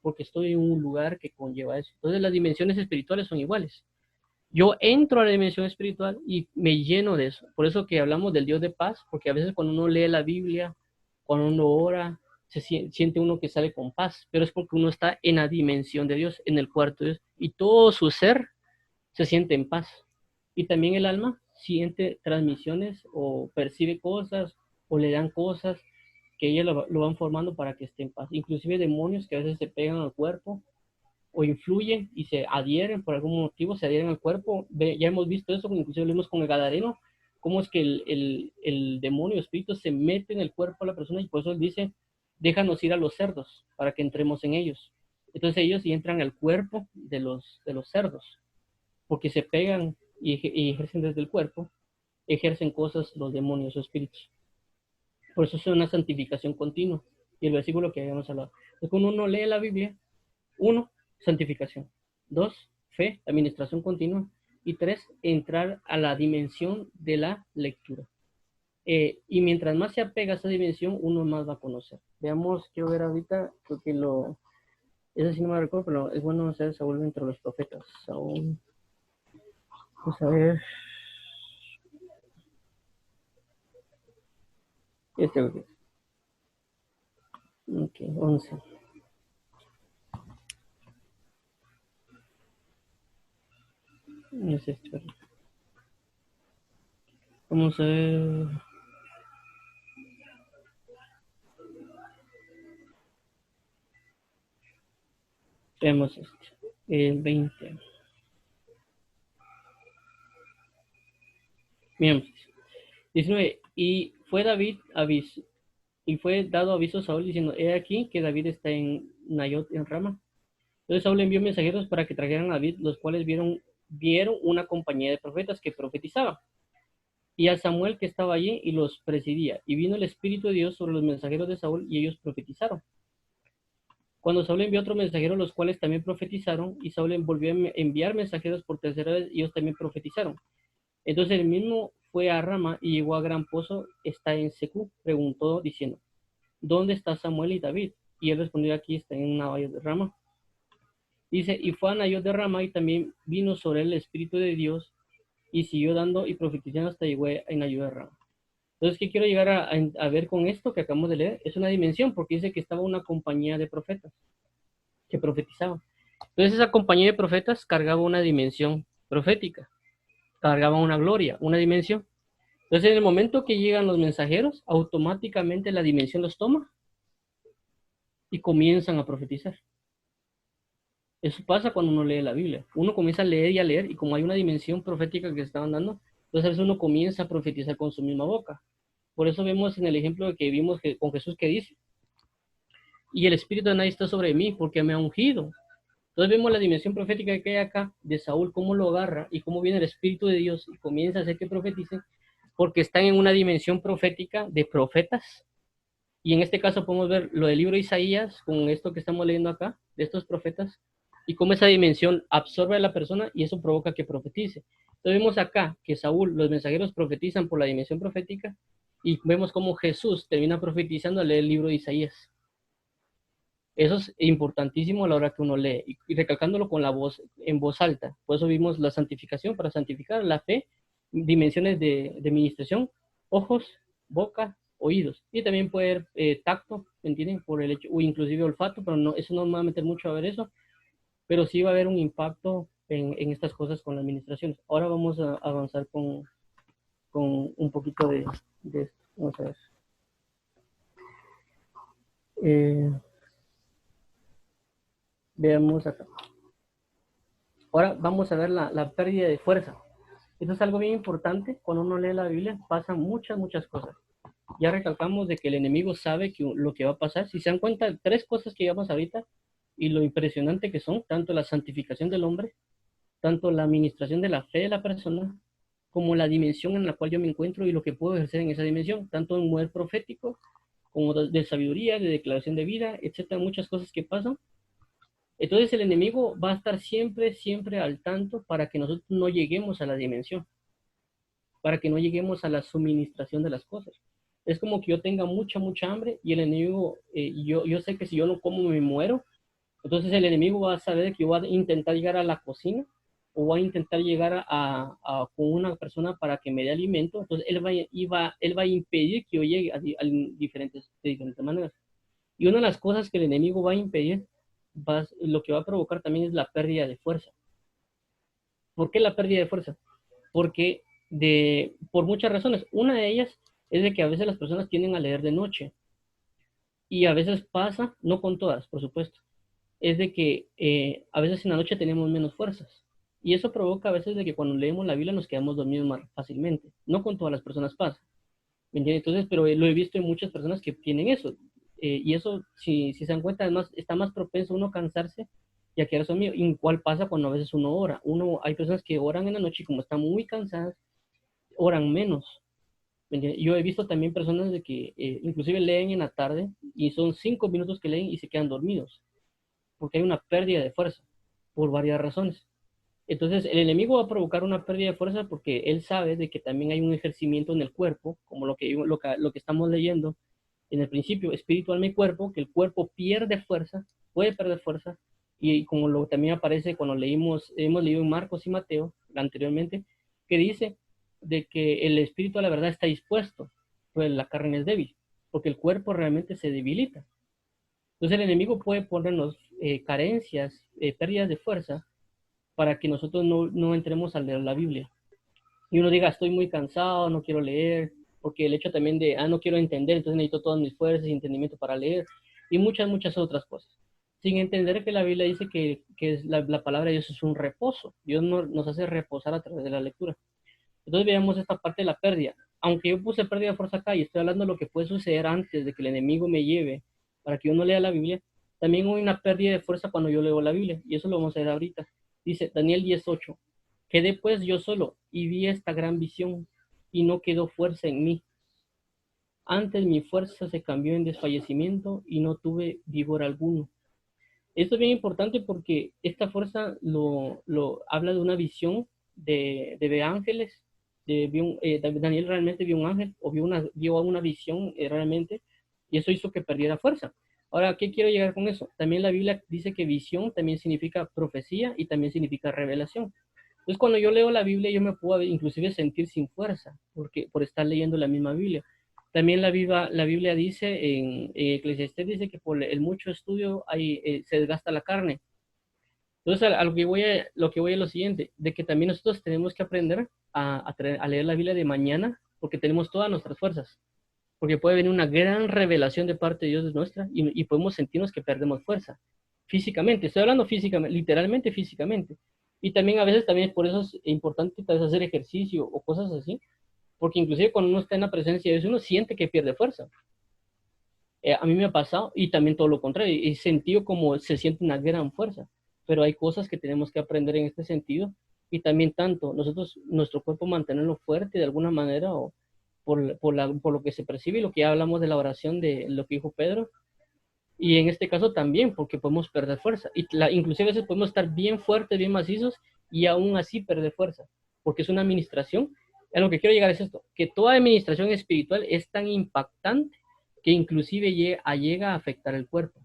A: porque estoy en un lugar que conlleva eso. Entonces las dimensiones espirituales son iguales. Yo entro a la dimensión espiritual y me lleno de eso. Por eso que hablamos del Dios de paz, porque a veces cuando uno lee la Biblia, cuando uno ora, siente uno que sale con paz, pero es porque uno está en la dimensión de Dios, en el cuarto de Dios, y todo su ser se siente en paz. Y también el alma siente transmisiones o percibe cosas o le dan cosas que ella lo van formando para que esté en paz. Inclusive demonios que a veces se pegan al cuerpo o influyen y se adhieren por algún motivo, se adhieren al cuerpo. Ya hemos visto eso, inclusive lo vimos con el Gadareno, cómo es que el demonio, espíritu, se mete en el cuerpo de la persona y por eso él dice, déjanos ir a los cerdos para que entremos en ellos. Entonces ellos entran al cuerpo de los cerdos, porque se pegan y ejercen desde el cuerpo, ejercen cosas los demonios o espíritus. Por eso es una santificación continua. Y el versículo que habíamos hablado. Entonces, cuando uno lee la Biblia, uno, santificación. Dos, fe, administración continua. Y tres, entrar a la dimensión de la lectura. Y mientras más se apega a esa dimensión, uno más va a conocer. Veamos, quiero ver ahorita, porque eso sí no me recuerdo, pero es bueno hacer Saúl entre los profetas. Saúl, vamos a ver. Ok, 11. No es esto. Vamos a ver. Veamos esto. El 20. Miramos. 19. Y fue dado aviso a Saúl diciendo, he aquí que David está en Nayot en Rama. Entonces Saúl envió mensajeros para que trajeran a David, los cuales vieron una compañía de profetas que profetizaban. Y a Samuel que estaba allí y los presidía. Y vino el Espíritu de Dios sobre los mensajeros de Saúl y ellos profetizaron. Cuando Saúl envió otro mensajero, los cuales también profetizaron, y Saúl volvió a enviar mensajeros por tercera vez, y ellos también profetizaron. Entonces el mismo fue a Rama y llegó a gran pozo, está en Secú, preguntó diciendo, ¿dónde está Samuel y David? Y él respondió, aquí está en Nayot de Rama. Dice, y fue a Nayot de Rama y también vino sobre él el Espíritu de Dios y siguió dando y profetizando hasta llegó a Nayot de Rama. Entonces, ¿qué quiero llegar a ver con esto que acabamos de leer? Es una dimensión, porque dice que estaba una compañía de profetas que profetizaban. Entonces, esa compañía de profetas cargaba una dimensión profética, cargaba una gloria, una dimensión. Entonces, en el momento que llegan los mensajeros, automáticamente la dimensión los toma y comienzan a profetizar. Eso pasa cuando uno lee la Biblia. Uno comienza a leer y a leer, y como hay una dimensión profética que se estaban dando, entonces a veces uno comienza a profetizar con su misma boca. Por eso vemos en el ejemplo que vimos con Jesús que dice, y el Espíritu de nadie está sobre mí porque me ha ungido. Entonces vemos la dimensión profética que hay acá de Saúl, cómo lo agarra y cómo viene el Espíritu de Dios y comienza a hacer que profeticen, porque están en una dimensión profética de profetas. Y en este caso podemos ver lo del libro de Isaías con esto que estamos leyendo acá, de estos profetas, y cómo esa dimensión absorbe a la persona y eso provoca que profetice. Entonces vemos acá que Saúl, los mensajeros profetizan por la dimensión profética y vemos cómo Jesús termina profetizando al leer el libro de Isaías. Eso es importantísimo a la hora que uno lee y recalcándolo con la voz en voz alta. Por eso vimos la santificación para santificar la fe, dimensiones de administración, ojos, boca, oídos. Y también puede haber tacto, ¿me entienden? Por el hecho, o inclusive olfato, pero no, eso no me va a meter mucho a ver eso, pero sí va a haber un impacto en estas cosas con la administración. Ahora vamos a avanzar con un poquito de esto. Vamos a ver. Veamos acá. Ahora vamos a ver la pérdida de fuerza. Eso es algo bien importante. Cuando uno lee la Biblia pasan muchas cosas. Ya recalcamos de que el enemigo sabe lo que va a pasar. Si se dan cuenta, tres cosas que llevamos ahorita y lo impresionante que son, tanto la santificación del hombre, tanto la administración de la fe de la persona, como la dimensión en la cual yo me encuentro y lo que puedo ejercer en esa dimensión, tanto en mover profético, como de sabiduría, de declaración de vida, etcétera, muchas cosas que pasan. Entonces el enemigo va a estar siempre al tanto para que nosotros no lleguemos a la dimensión, para que no lleguemos a la suministración de las cosas. Es como que yo tenga mucha hambre y el enemigo, yo sé que si yo no como me muero, entonces el enemigo va a saber que yo voy a intentar llegar a la cocina o voy a intentar llegar con una persona para que me dé alimento, entonces él va a impedir que yo llegue de diferentes maneras. Y una de las cosas que el enemigo va a impedir, lo que va a provocar también es la pérdida de fuerza. ¿Por qué la pérdida de fuerza? Porque por muchas razones. Una de ellas es de que a veces las personas tienden a leer de noche. Y a veces pasa, no con todas, por supuesto, es de que a veces en la noche tenemos menos fuerzas. Y eso provoca a veces de que cuando leemos la Biblia nos quedamos dormidos más fácilmente. No con todas las personas pasa. ¿Me entiendes? Entonces, pero lo he visto en muchas personas que tienen eso. Y eso, si se dan cuenta, además está más propenso uno a cansarse y a quedarse dormido. ¿Y cuál pasa cuando a veces uno ora? Hay personas que oran en la noche y como están muy cansadas, oran menos. ¿Me entiendes? Yo he visto también personas de que inclusive leen en la tarde y son 5 minutos que leen y se quedan dormidos, porque hay una pérdida de fuerza por varias razones. Entonces, el enemigo va a provocar una pérdida de fuerza porque él sabe de que también hay un ejercimiento en el cuerpo, como lo que estamos leyendo en el principio, espíritu, alma y cuerpo, que el cuerpo pierde fuerza, puede perder fuerza, y como lo también aparece cuando hemos leído en Marcos y Mateo anteriormente, que dice de que el espíritu a la verdad está dispuesto, pero la carne es débil, porque el cuerpo realmente se debilita. Entonces el enemigo puede ponernos carencias, pérdidas de fuerza, para que nosotros no entremos a leer la Biblia. Y uno diga, estoy muy cansado, no quiero leer, porque el hecho también de, no quiero entender, entonces necesito todas mis fuerzas y entendimiento para leer, y muchas otras cosas. Sin entender que la Biblia dice que es la palabra de Dios es un reposo. Dios nos hace reposar a través de la lectura. Entonces veamos esta parte de la pérdida. Aunque yo puse pérdida de fuerza acá y estoy hablando de lo que puede suceder antes de que el enemigo me lleve para que yo no lea la Biblia, también hay una pérdida de fuerza cuando yo leo la Biblia, y eso lo vamos a ver ahorita. Dice Daniel 10:8, quedé pues yo solo y vi esta gran visión y no quedó fuerza en mí. Antes mi fuerza se cambió en desfallecimiento y no tuve vigor alguno. Esto es bien importante porque esta fuerza lo habla de una visión de ángeles. Daniel realmente vio un ángel o vio una visión realmente, y eso hizo que perdiera fuerza. Ahora, ¿qué quiero llegar con eso? También la Biblia dice que visión también significa profecía y también significa revelación. Entonces, cuando yo leo la Biblia, yo me puedo inclusive sentir sin fuerza por estar leyendo la misma Biblia. También la Biblia dice en Eclesiastés dice que por el mucho estudio se desgasta la carne. Entonces, a lo que voy es lo siguiente, de que también nosotros tenemos que aprender a leer la Biblia de mañana, porque tenemos todas nuestras fuerzas, porque puede venir una gran revelación de parte de Dios de nuestra, y podemos sentirnos que perdemos fuerza, físicamente, estoy hablando físicamente, literalmente físicamente. Y también a veces también por eso es importante tal vez hacer ejercicio o cosas así, porque inclusive cuando uno está en la presencia de Dios, uno siente que pierde fuerza. A mí me ha pasado y también todo lo contrario, he sentido como se siente una gran fuerza, pero hay cosas que tenemos que aprender en este sentido, y también tanto nosotros, nuestro cuerpo mantenerlo fuerte de alguna manera, o por lo que se percibe, y lo que ya hablamos de la oración de lo que dijo Pedro, y en este caso también porque podemos perder fuerza, inclusive a veces podemos estar bien fuertes, bien macizos, y aún así perder fuerza, porque es una administración. A lo que quiero llegar es esto, que toda administración espiritual es tan impactante que inclusive llega a afectar el cuerpo.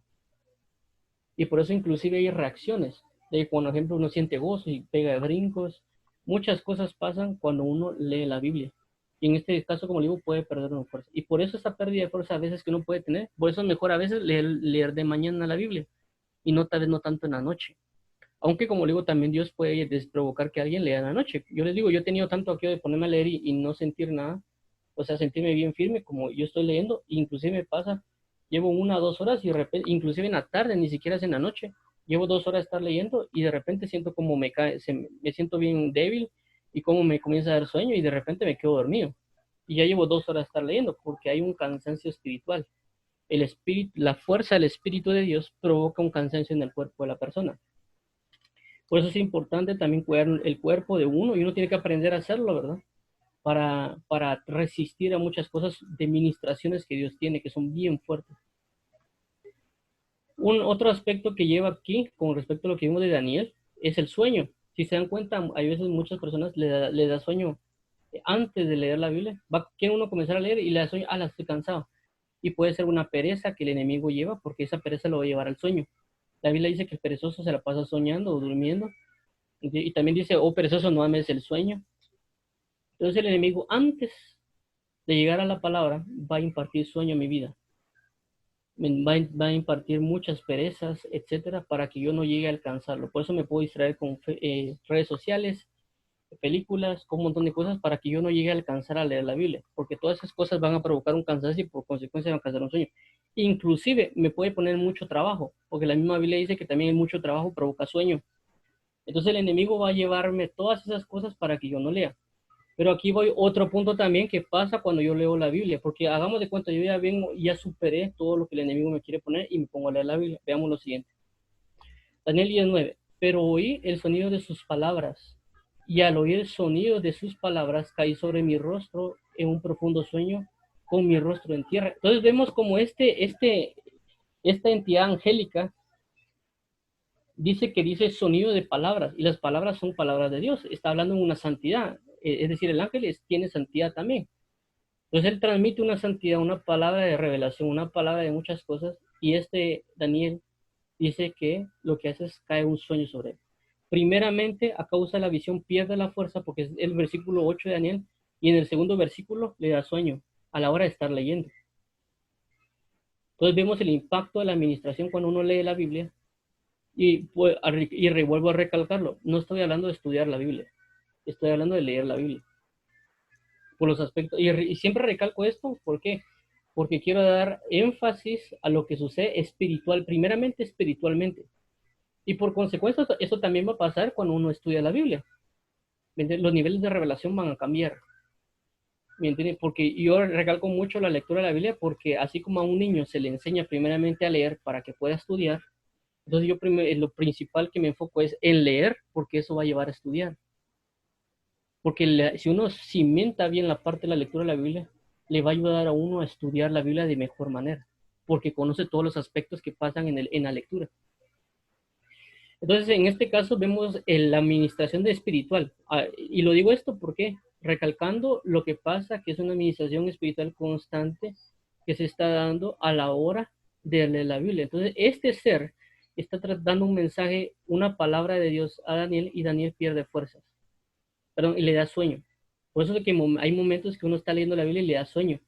A: Y por eso inclusive hay reacciones, de cuando, por ejemplo, uno siente gozo y pega de brincos. Muchas cosas pasan cuando uno lee la Biblia. Y en este caso, como digo, puede perder una fuerza. Y por eso esa pérdida de fuerza a veces que uno puede tener, por eso es mejor a veces leer de mañana la Biblia y no tal vez no tanto en la noche. Aunque como digo, también Dios puede provocar que alguien lea en la noche. Yo les digo, yo he tenido tanto aquí de ponerme a leer y no sentir nada, o sea, sentirme bien firme como yo estoy leyendo, inclusive me pasa, llevo 1 o 2 horas y de repente, inclusive en la tarde, ni siquiera es en la noche, llevo 2 horas de estar leyendo y de repente siento como me siento bien débil y como me comienza a dar sueño y de repente me quedo dormido. Y ya llevo 2 horas de estar leyendo porque hay un cansancio espiritual. La fuerza del Espíritu de Dios provoca un cansancio en el cuerpo de la persona. Por eso es importante también cuidar el cuerpo de uno, y uno tiene que aprender a hacerlo, ¿verdad? Para resistir a muchas cosas de ministraciones que Dios tiene, que son bien fuertes. Otro aspecto que lleva aquí, con respecto a lo que vimos de Daniel, es el sueño. Si se dan cuenta, hay veces muchas personas le da sueño antes de leer la Biblia. Quiere uno comenzar a leer y le da sueño, la estoy cansado. Y puede ser una pereza que el enemigo lleva, porque esa pereza lo va a llevar al sueño. La Biblia dice que el perezoso se la pasa soñando o durmiendo. Y también dice, oh perezoso, no ames el sueño. Entonces el enemigo, antes de llegar a la palabra, va a impartir sueño a mi vida. Va a impartir muchas perezas, etcétera, para que yo no llegue a alcanzarlo. Por eso me puedo distraer con redes sociales, películas, con un montón de cosas, para que yo no llegue a alcanzar a leer la Biblia, porque todas esas cosas van a provocar un cansancio y por consecuencia van a causar un sueño. Inclusive me puede poner mucho trabajo, porque la misma Biblia dice que también el mucho trabajo provoca sueño. Entonces el enemigo va a llevarme todas esas cosas para que yo no lea. Pero aquí voy otro punto también que pasa cuando yo leo la Biblia, porque hagamos de cuenta, yo ya vengo, ya superé todo lo que el enemigo me quiere poner y me pongo a leer la Biblia. Veamos lo siguiente. Daniel 19. Pero oí el sonido de sus palabras, y al oír el sonido de sus palabras caí sobre mi rostro en un profundo sueño, con mi rostro en tierra. Entonces vemos como esta entidad angélica dice que dice sonido de palabras, y las palabras son palabras de Dios, está hablando en una santidad, es decir, el ángel tiene santidad también. Entonces él transmite una santidad, una palabra de revelación, una palabra de muchas cosas, y Daniel dice que lo que hace es caer un sueño sobre él. Primeramente, a causa de la visión pierde la fuerza, porque es el versículo 8 de Daniel, y en el segundo versículo le da sueño a la hora de estar leyendo. Entonces vemos el impacto de la administración cuando uno lee la Biblia. Y vuelvo a recalcarlo, no estoy hablando de estudiar la Biblia, estoy hablando de leer la Biblia. Por los aspectos, y siempre recalco esto, ¿por qué? Porque quiero dar énfasis a lo que sucede espiritual, primeramente espiritualmente. Y por consecuencia, eso también va a pasar cuando uno estudia la Biblia. Los niveles de revelación van a cambiar. ¿Me entiendes? Porque yo recalco mucho la lectura de la Biblia, porque así como a un niño se le enseña primeramente a leer para que pueda estudiar, entonces lo principal que me enfoco es en leer, porque eso va a llevar a estudiar. Porque si uno cimenta bien la parte de la lectura de la Biblia, le va a ayudar a uno a estudiar la Biblia de mejor manera, porque conoce todos los aspectos que pasan en la lectura. Entonces, en este caso vemos la administración de espiritual. Y lo digo esto porque recalcando lo que pasa, que es una administración espiritual constante que se está dando a la hora de leer la Biblia. Entonces, este ser está dando un mensaje, una palabra de Dios a Daniel, y Daniel pierde fuerzas, perdón, y le da sueño. Por eso es que hay momentos que uno está leyendo la Biblia y le da sueño,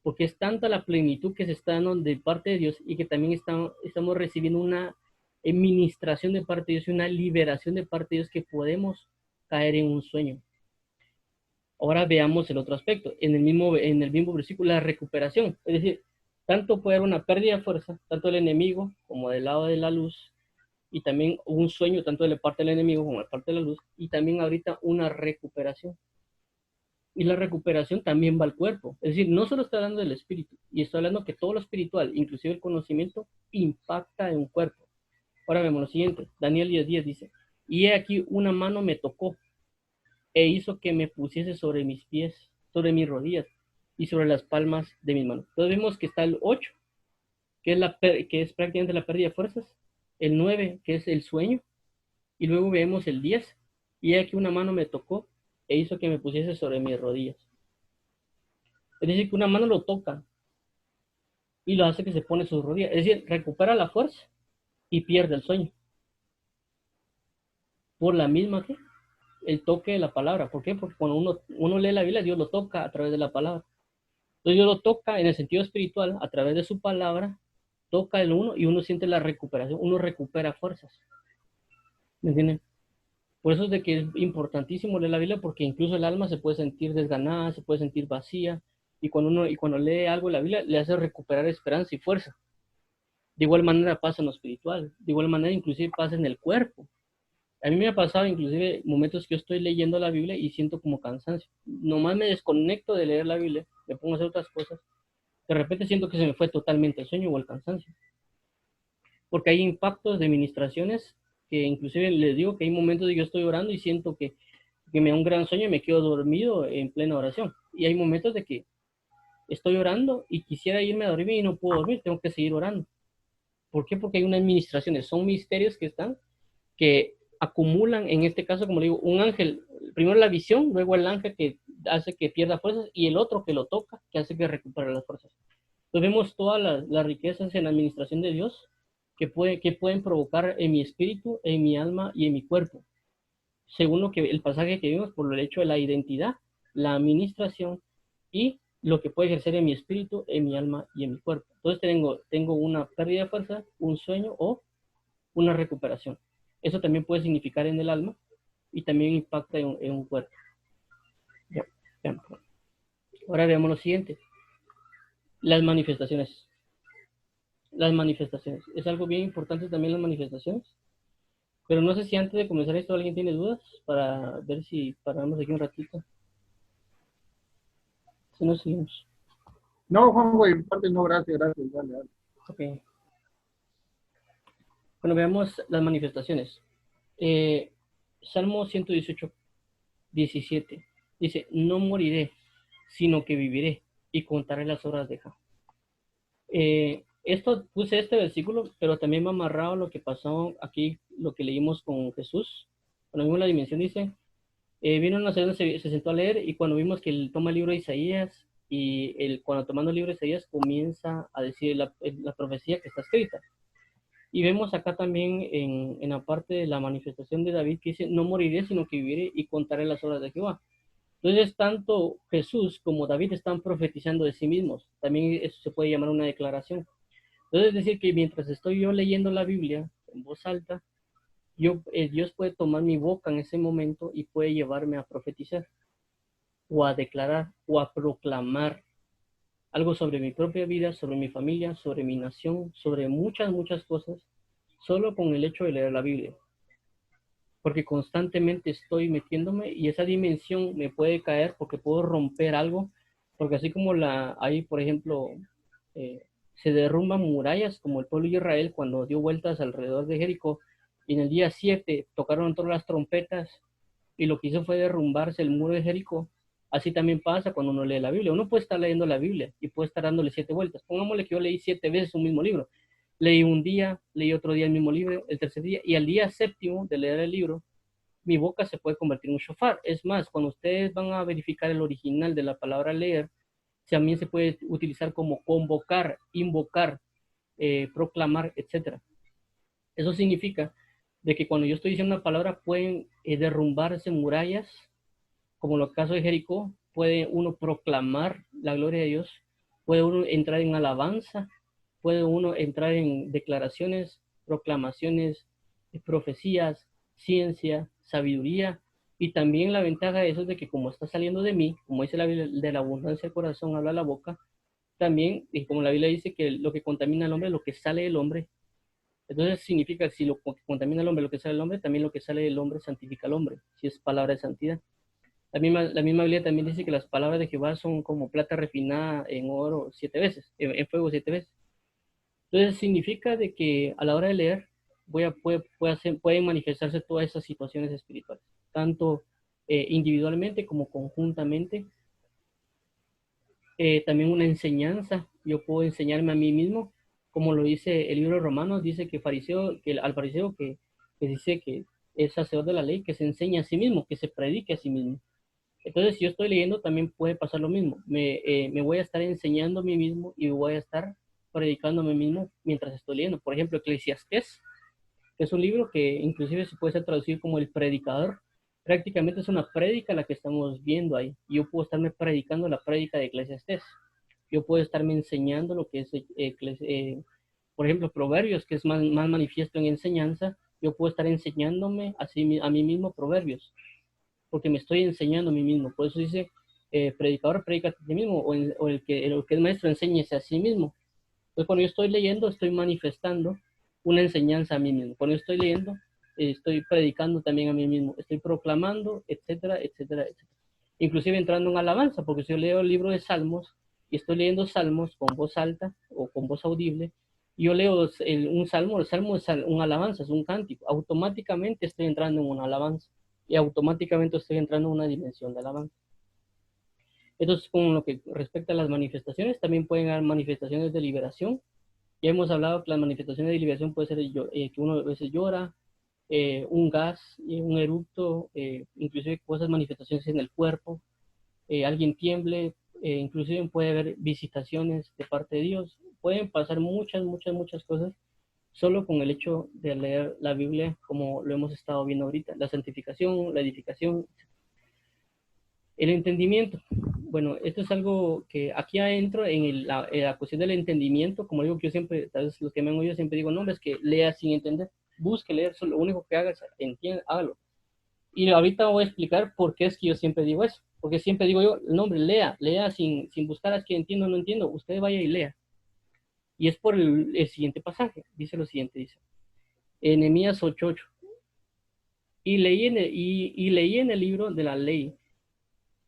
A: porque es tanta la plenitud que se está dando de parte de Dios, y que también estamos recibiendo una administración de parte de Dios y una liberación de parte de Dios, que podemos caer en un sueño. Ahora veamos el otro aspecto, en el mismo versículo, la recuperación. Es decir, tanto puede haber una pérdida de fuerza, tanto del enemigo como del lado de la luz, y también un sueño tanto de la parte del enemigo como de la parte de la luz, y también ahorita una recuperación. Y la recuperación también va al cuerpo. Es decir, no solo está hablando del espíritu, y estoy hablando que todo lo espiritual, inclusive el conocimiento, impacta en un cuerpo. Ahora vemos lo siguiente. Daniel 10:10 dice, y he aquí una mano me tocó e hizo que me pusiese sobre mis pies, sobre mis rodillas y sobre las palmas de mis manos. Entonces vemos que está el 8, que es prácticamente la pérdida de fuerzas, el 9, que es el sueño, y luego vemos el 10, y he aquí una mano me tocó e hizo que me pusiese sobre mis rodillas. Es decir, que una mano lo toca y lo hace que se pone sus rodillas. Es decir, recupera la fuerza y pierde el sueño. Por la misma que el toque de la palabra. ¿Por qué? Porque cuando uno lee la Biblia, Dios lo toca a través de la palabra. Entonces Dios lo toca en el sentido espiritual a través de su palabra, toca el uno y uno siente la recuperación, uno recupera fuerzas. ¿Me entienden? Por eso es de que es importantísimo leer la Biblia, porque incluso el alma se puede sentir desganada, se puede sentir vacía, y cuando lee algo de la Biblia le hace recuperar esperanza y fuerza. De igual manera pasa en lo espiritual, de igual manera inclusive pasa en el cuerpo. A mí me ha pasado inclusive momentos que yo estoy leyendo la Biblia y siento como cansancio. Nomás me desconecto de leer la Biblia, me pongo a hacer otras cosas. De repente siento que se me fue totalmente el sueño o el cansancio. Porque hay impactos de ministraciones que inclusive les digo que hay momentos de que yo estoy orando y siento que me da un gran sueño y me quedo dormido en plena oración. Y hay momentos de que estoy orando y quisiera irme a dormir y no puedo dormir, tengo que seguir orando. ¿Por qué? Porque hay unas administraciones, son misterios que acumulan, en este caso, como le digo, un ángel, primero la visión, luego el ángel que hace que pierda fuerzas, y el otro que lo toca, que hace que recupere las fuerzas. Entonces vemos todas las riquezas en la administración de Dios que pueden provocar en mi espíritu, en mi alma y en mi cuerpo, según el pasaje que vimos, por el hecho de la identidad, la administración y lo que puede ejercer en mi espíritu, en mi alma y en mi cuerpo. Entonces tengo una pérdida de fuerza, un sueño o una recuperación. Eso también puede significar en el alma y también impacta en un cuerpo. Ya, ya. Ahora veamos lo siguiente, las manifestaciones. Las manifestaciones. Es algo bien importante también las manifestaciones. Pero no sé si antes de comenzar esto alguien tiene dudas para ver si paramos aquí un ratito. Si no, seguimos.
B: No, Juan, güey, parte no, gracias, gracias, dale, dale.
A: Ok. Bueno, veamos las manifestaciones. Eh, Salmo 118, 17. Dice, no moriré, sino que viviré y contaré las obras de Jehová. Esto puse este versículo, pero también me ha amarrado lo que pasó aquí, lo que leímos con Jesús. Cuando vimos la dimensión, dice, vino una señora, se sentó a leer y cuando vimos que él toma el libro de Isaías y cuando tomando el libro de Isaías comienza a decir la profecía que está escrita. Y vemos acá también en la parte de la manifestación de David que dice, no moriré, sino que viviré y contaré las obras de Jehová. Entonces, tanto Jesús como David están profetizando de sí mismos. También eso se puede llamar una declaración. Entonces, es decir, que mientras estoy yo leyendo la Biblia en voz alta, Dios puede tomar mi boca en ese momento y puede llevarme a profetizar o a declarar o a proclamar algo sobre mi propia vida, sobre mi familia, sobre mi nación, sobre muchas, muchas cosas, solo con el hecho de leer la Biblia. Porque constantemente estoy metiéndome y esa dimensión me puede caer porque puedo romper algo, porque así como hay, por ejemplo, eh, se derrumban murallas como el pueblo de Israel cuando dio vueltas alrededor de Jericó y en el día 7 tocaron todas las trompetas y lo que hizo fue derrumbarse el muro de Jericó. Así también pasa cuando uno lee la Biblia. Uno puede estar leyendo la Biblia y puede estar dándole 7 vueltas. Pongámosle que yo leí 7 veces un mismo libro. Leí un día, leí otro día el mismo libro, el tercer día, y al día séptimo de leer el libro, mi boca se puede convertir en un shofar. Es más, cuando ustedes van a verificar el original de la palabra leer, también se puede utilizar como convocar, invocar, proclamar, etcétera. Eso significa de que cuando yo estoy diciendo una palabra pueden derrumbarse murallas, como en el caso de Jericó, puede uno proclamar la gloria de Dios, puede uno entrar en alabanza, puede uno entrar en declaraciones, proclamaciones, profecías, ciencia, sabiduría, y también la ventaja de eso es de que como está saliendo de mí, como dice la Biblia, de la abundancia del corazón habla la boca, también, y como la Biblia dice que lo que contamina al hombre es lo que sale del hombre, entonces significa que si lo que contamina al hombre lo que sale del hombre, también lo que sale del hombre santifica al hombre, si es palabra de santidad. La misma Biblia también dice que las palabras de Jehová son como plata refinada en oro 7 veces, en fuego 7 veces. Entonces significa de que a la hora de leer pueden manifestarse todas esas situaciones espirituales, tanto individualmente como conjuntamente. También una enseñanza, yo puedo enseñarme a mí mismo, como lo dice el libro de Romanos, dice que al fariseo que dice que es hacedor de la ley, que se enseña a sí mismo, que se predique a sí mismo. Entonces, si yo estoy leyendo, también puede pasar lo mismo. Me voy a estar enseñando a mí mismo y voy a estar predicando a mí mismo mientras estoy leyendo. Por ejemplo, Eclesiastés, que es un libro que inclusive se puede ser traducido como el predicador. Prácticamente es una prédica la que estamos viendo ahí. Yo puedo estarme predicando la prédica de Eclesiastés. Yo puedo estarme enseñando lo que es, por ejemplo, Proverbios, que es más manifiesto en enseñanza. Yo puedo estar enseñándome a mí mismo Proverbios porque me estoy enseñando a mí mismo. Por eso dice, predicador, predica a ti mismo, o el que es maestro, enséñese a sí mismo. Entonces, cuando yo estoy leyendo, estoy manifestando una enseñanza a mí mismo. Cuando yo estoy leyendo, estoy predicando también a mí mismo. Estoy proclamando, etcétera, etcétera, etcétera. Inclusive entrando en alabanza, porque si yo leo el libro de Salmos y estoy leyendo Salmos con voz alta o con voz audible, yo leo un salmo, el salmo es un alabanza, es un cántico. Automáticamente estoy entrando en una alabanza y automáticamente estoy entrando en una dimensión de alabanza. Entonces, con lo que respecta a las manifestaciones, también pueden haber manifestaciones de liberación. Ya hemos hablado que las manifestaciones de liberación puede ser que uno a veces llora, un gas, un eructo, inclusive cosas, manifestaciones en el cuerpo, alguien tiemble, inclusive puede haber visitaciones de parte de Dios. Pueden pasar muchas, muchas, muchas cosas solo con el hecho de leer la Biblia como lo hemos estado viendo ahorita, la santificación, la edificación, el entendimiento. Bueno, esto es algo que aquí adentro, en la cuestión del entendimiento, como digo que yo siempre, tal vez los que me han oído siempre digo, no, es que lea sin entender, busque leer, lo único que haga es entienda, hágalo. Y ahorita voy a explicar por qué es que yo siempre digo eso, porque siempre digo yo, no, hombre, lea sin buscar, es que entiendo, no entiendo, usted vaya y lea. Y es por el siguiente pasaje. Dice lo siguiente, dice. Nehemías 8:8. Y leí en el libro de la ley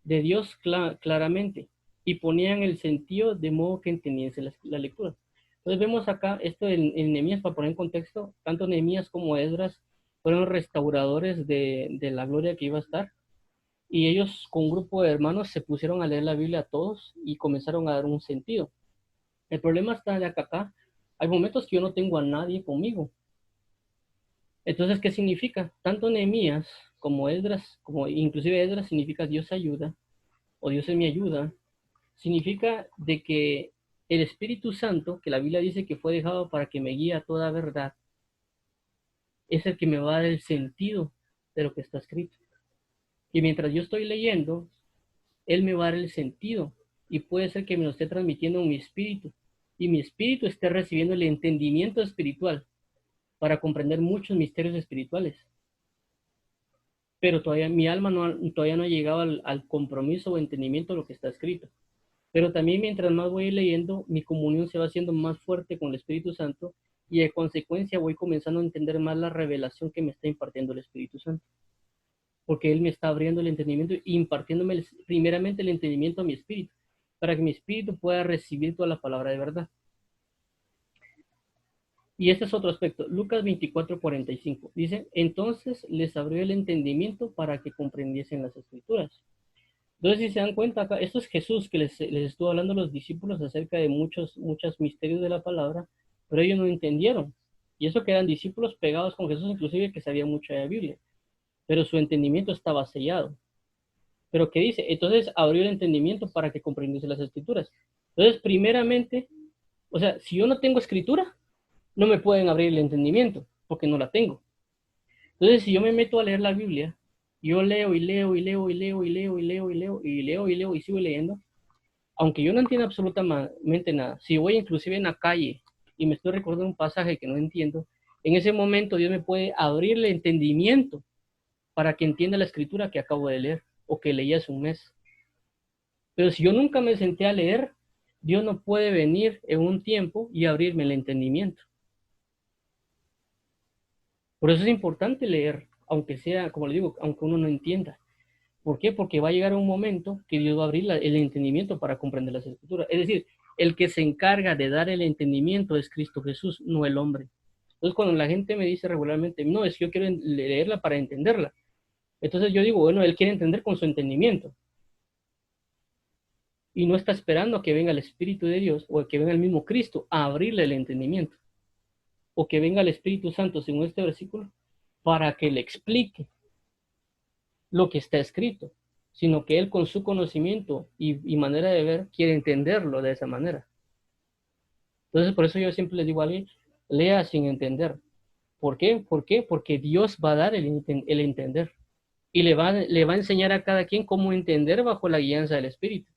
A: de Dios claramente y ponían el sentido de modo que entendiese la lectura. Entonces vemos acá esto en Nehemías, para poner en contexto, tanto Nehemías como Esdras fueron restauradores de la gloria que iba a estar, y ellos con un grupo de hermanos se pusieron a leer la Biblia todos y comenzaron a dar un sentido. El problema está de acá. Hay momentos que yo no tengo a nadie conmigo. Entonces, ¿qué significa? Tanto Nehemías como Esdras, como inclusive Esdras significa Dios ayuda, o Dios es mi ayuda, significa de que el Espíritu Santo, que la Biblia dice que fue dejado para que me guíe a toda verdad, es el que me va a dar el sentido de lo que está escrito. Y mientras yo estoy leyendo, Él me va a dar el sentido, y puede ser que me lo esté transmitiendo en mi espíritu, y mi espíritu esté recibiendo el entendimiento espiritual para comprender muchos misterios espirituales. Pero todavía mi alma todavía no ha llegado al compromiso o entendimiento de lo que está escrito. Pero también mientras más voy leyendo, mi comunión se va haciendo más fuerte con el Espíritu Santo, y de consecuencia voy comenzando a entender más la revelación que me está impartiendo el Espíritu Santo. Porque Él me está abriendo el entendimiento y impartiéndome primeramente el entendimiento a mi espíritu, para que mi espíritu pueda recibir toda la palabra de verdad. Y este es otro aspecto. Lucas 24:45 dice: entonces les abrió el entendimiento para que comprendiesen las escrituras. Entonces, si se dan cuenta acá, esto es Jesús que les estuvo hablando a los discípulos acerca de muchos misterios de la palabra, pero ellos no entendieron. Y eso que eran discípulos pegados con Jesús, inclusive que sabían mucho de la Biblia, pero su entendimiento estaba sellado. Pero ¿qué dice? Entonces abrió el entendimiento para que comprendiese las escrituras. Entonces, primeramente, o sea, si yo no tengo escritura, no me pueden abrir el entendimiento, porque no la tengo. Entonces, si yo me meto a leer la Biblia, yo leo y leo y leo y leo y leo y leo y leo y leo y leo y sigo leyendo, aunque yo no entienda absolutamente nada, si voy inclusive en la calle y me estoy recordando un pasaje que no entiendo, en ese momento Dios me puede abrir el entendimiento para que entienda la escritura que acabo de leer o que leí hace un mes. Pero si yo nunca me senté a leer, Dios no puede venir en un tiempo y abrirme el entendimiento. Por eso es importante leer, aunque sea, como le digo, aunque uno no entienda. ¿Por qué? Porque va a llegar un momento que Dios va a abrir el entendimiento para comprender las escrituras. Es decir, el que se encarga de dar el entendimiento es Cristo Jesús, no el hombre. Entonces, cuando la gente me dice regularmente, no, es que yo quiero leerla para entenderla. Entonces yo digo, bueno, él quiere entender con su entendimiento. Y no está esperando a que venga el Espíritu de Dios o a que venga el mismo Cristo a abrirle el entendimiento. O que venga el Espíritu Santo, según este versículo, para que le explique lo que está escrito, sino que él con su conocimiento y manera de ver quiere entenderlo de esa manera. Entonces, por eso yo siempre les digo a alguien, lea sin entender. ¿Por qué? ¿Por qué? Porque Dios va a dar el entender y le va a enseñar a cada quien cómo entender bajo la guianza del Espíritu.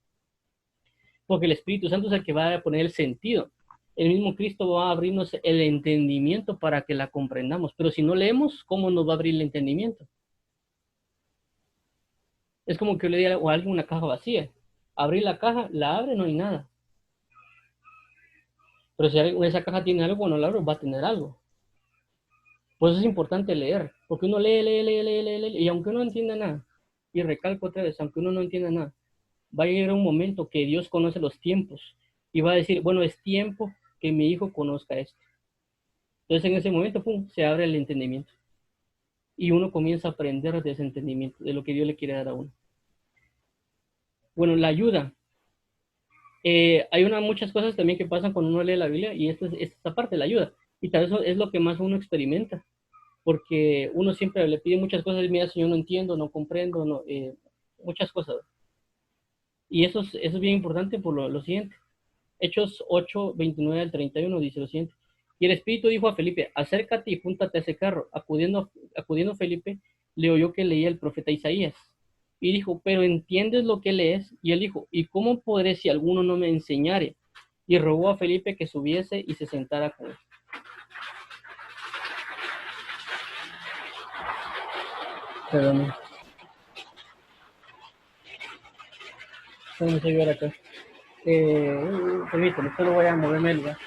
A: Porque el Espíritu Santo es el que va a poner el sentido. El mismo Cristo va a abrirnos el entendimiento para que la comprendamos. Pero si no leemos, ¿cómo nos va a abrir el entendimiento? Es como que yo le diga a alguien una caja vacía. Abrir la caja, la abre, no hay nada. Pero si esa caja tiene algo, no la abro, va a tener algo. Por eso es importante leer. Porque uno lee, y aunque uno no entienda nada, y recalco otra vez, aunque uno no entienda nada, va a llegar un momento que Dios conoce los tiempos y va a decir, bueno, es tiempo que mi hijo conozca esto. Entonces en ese momento, pum, se abre el entendimiento. Y uno comienza a aprender de ese entendimiento, de lo que Dios le quiere dar a uno. Bueno, la ayuda. Hay muchas cosas también que pasan cuando uno lee la Biblia, y esta parte, la ayuda. Y tal vez eso es lo que más uno experimenta, porque uno siempre le pide muchas cosas, mira, Señor, no entiendo, no comprendo, muchas cosas. Y eso es bien importante por lo siguiente. Hechos 8:29 al 31 dice lo siguiente. Y el Espíritu dijo a Felipe, acércate y púntate a ese carro. Acudiendo Felipe, le oyó que leía el profeta Isaías. Y dijo, pero ¿entiendes lo que lees? Y él dijo, ¿y cómo podré si alguno no me enseñare? Y rogó a Felipe que subiese y se sentara con él. Perdón. Vamos a llegar acá. Permítame, solo voy a moverme el lugar.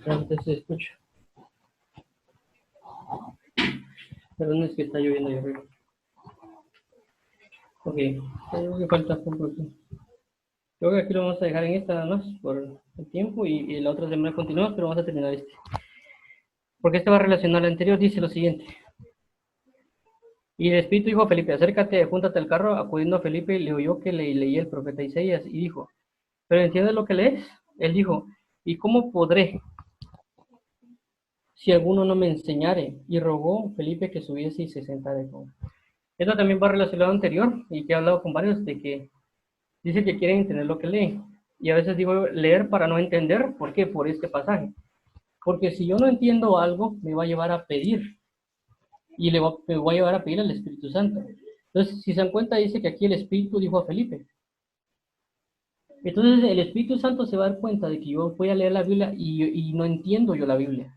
A: Ahorita se escucha. Perdón, es que está lloviendo ahí arriba. Ok, creo que falta poco aquí. Creo que aquí lo vamos a dejar en esta nada más por el tiempo y la otra semana continuamos, pero vamos a terminar este. Porque este va relacionado al anterior, dice lo siguiente. Y el Espíritu dijo a Felipe, acércate, júntate al carro. Acudiendo a Felipe, le oyó que le leía el profeta Isaías y dijo, ¿pero entiendes lo que lees? Él dijo, ¿y cómo podré si alguno no me enseñare? Y rogó Felipe que subiese y se sentara de nuevo. Esto también va relacionado a lo anterior y que he hablado con varios de que dice que quieren entender lo que leen. Y a veces digo leer para no entender. ¿Por qué? Por este pasaje. Porque si yo no entiendo algo, me va a llevar a pedir. Y me voy a llevar a pedir al Espíritu Santo. Entonces, si se dan cuenta, dice que aquí el Espíritu dijo a Felipe. Entonces, el Espíritu Santo se va a dar cuenta de que yo voy a leer la Biblia y no entiendo yo la Biblia.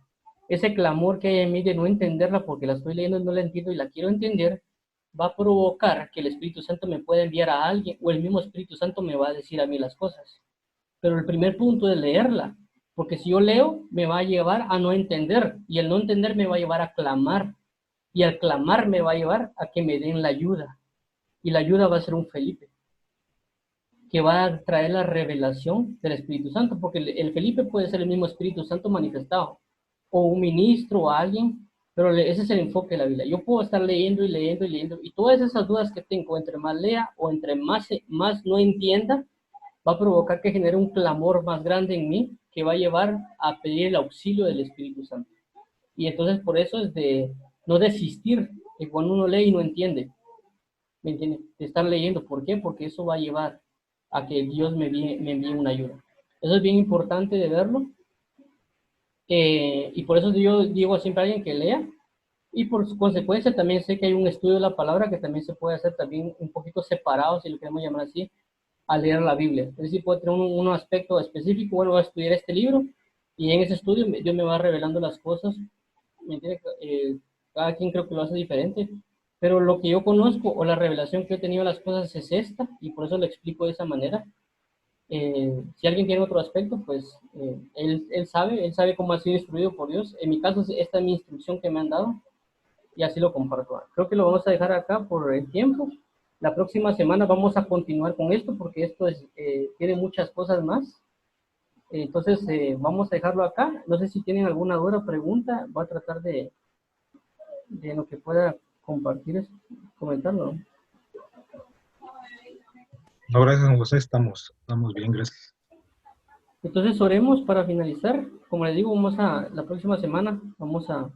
A: Ese clamor que hay en mí de no entenderla porque la estoy leyendo y no la entiendo y la quiero entender, va a provocar que el Espíritu Santo me pueda enviar a alguien o el mismo Espíritu Santo me va a decir a mí las cosas. Pero el primer punto es leerla, porque si yo leo, me va a llevar a no entender y el no entender me va a llevar a clamar y al clamar me va a llevar a que me den la ayuda y la ayuda va a ser un Felipe que va a traer la revelación del Espíritu Santo, porque el Felipe puede ser el mismo Espíritu Santo manifestado, o un ministro o alguien, pero ese es el enfoque de la Biblia. Yo puedo estar leyendo y leyendo y leyendo, y todas esas dudas que tengo, entre más lea o entre más no entienda, va a provocar que genere un clamor más grande en mí, que va a llevar a pedir el auxilio del Espíritu Santo. Y entonces por eso es de no desistir, que cuando uno lee y no entiende, ¿me entiende? De estar leyendo. ¿Por qué? Porque eso va a llevar a que Dios me envíe una ayuda. Eso es bien importante de verlo. Y por eso yo digo siempre a alguien que lea. Y por su consecuencia también sé que hay un estudio de la palabra que también se puede hacer también un poquito separado, si lo queremos llamar así, a leer la Biblia. Es decir, puede tener un aspecto específico. Bueno, voy a estudiar este libro y en ese estudio Dios me va revelando las cosas. ¿Me entiende? Cada quien creo que lo hace diferente. Pero lo que yo conozco o la revelación que he tenido de las cosas es esta y por eso lo explico de esa manera. Si alguien tiene otro aspecto, pues él sabe cómo ha sido instruido por Dios. En mi caso, esta es mi instrucción que me han dado y así lo comparto. Creo que lo vamos a dejar acá por el tiempo. La próxima semana vamos a continuar con esto porque esto tiene muchas cosas más. Entonces, vamos a dejarlo acá. No sé si tienen alguna duda o pregunta. Voy a tratar de lo que pueda compartir, comentarlo.
C: No, gracias, José. Estamos bien, gracias.
A: Entonces oremos para finalizar. Como les digo, la próxima semana vamos a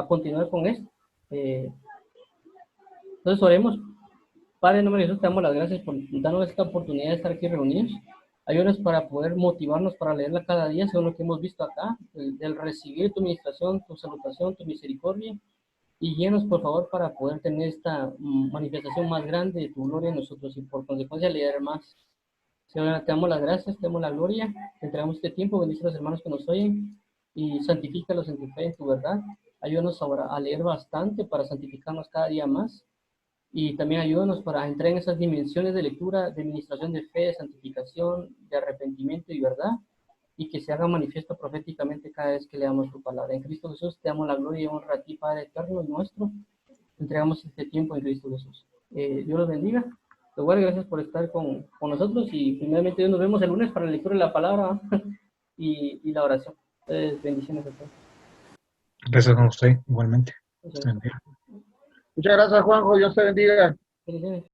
A: continuar con esto. Entonces oremos. Padre, en nombre de Jesús, te damos las gracias por darnos esta oportunidad de estar aquí reunidos. Ayúdanos para poder motivarnos para leerla cada día, según lo que hemos visto acá, del recibir tu ministración, tu salutación, tu misericordia. Y guíanos, por favor, para poder tener esta manifestación más grande de tu gloria en nosotros y por consecuencia leer más. Señor, te damos las gracias, te damos la gloria, te entregamos este tiempo, bendice a los hermanos que nos oyen y santifícalos en tu fe, en tu verdad. Ayúdanos ahora a leer bastante para santificarnos cada día más y también ayúdanos para entrar en esas dimensiones de lectura, de administración de fe, de santificación, de arrepentimiento y verdad y que se haga manifiesto proféticamente cada vez que leamos tu palabra. En Cristo Jesús te damos la gloria y honra a ti, Padre eterno y nuestro. Te entregamos este tiempo en Cristo Jesús. Dios los bendiga. Igual, gracias por estar con nosotros y primeramente nos vemos el lunes para la lectura de la palabra y la oración. Entonces, bendiciones a todos.
C: Gracias a usted, igualmente.
B: Muchas gracias, Juanjo. Dios te bendiga.
A: Bendiciones.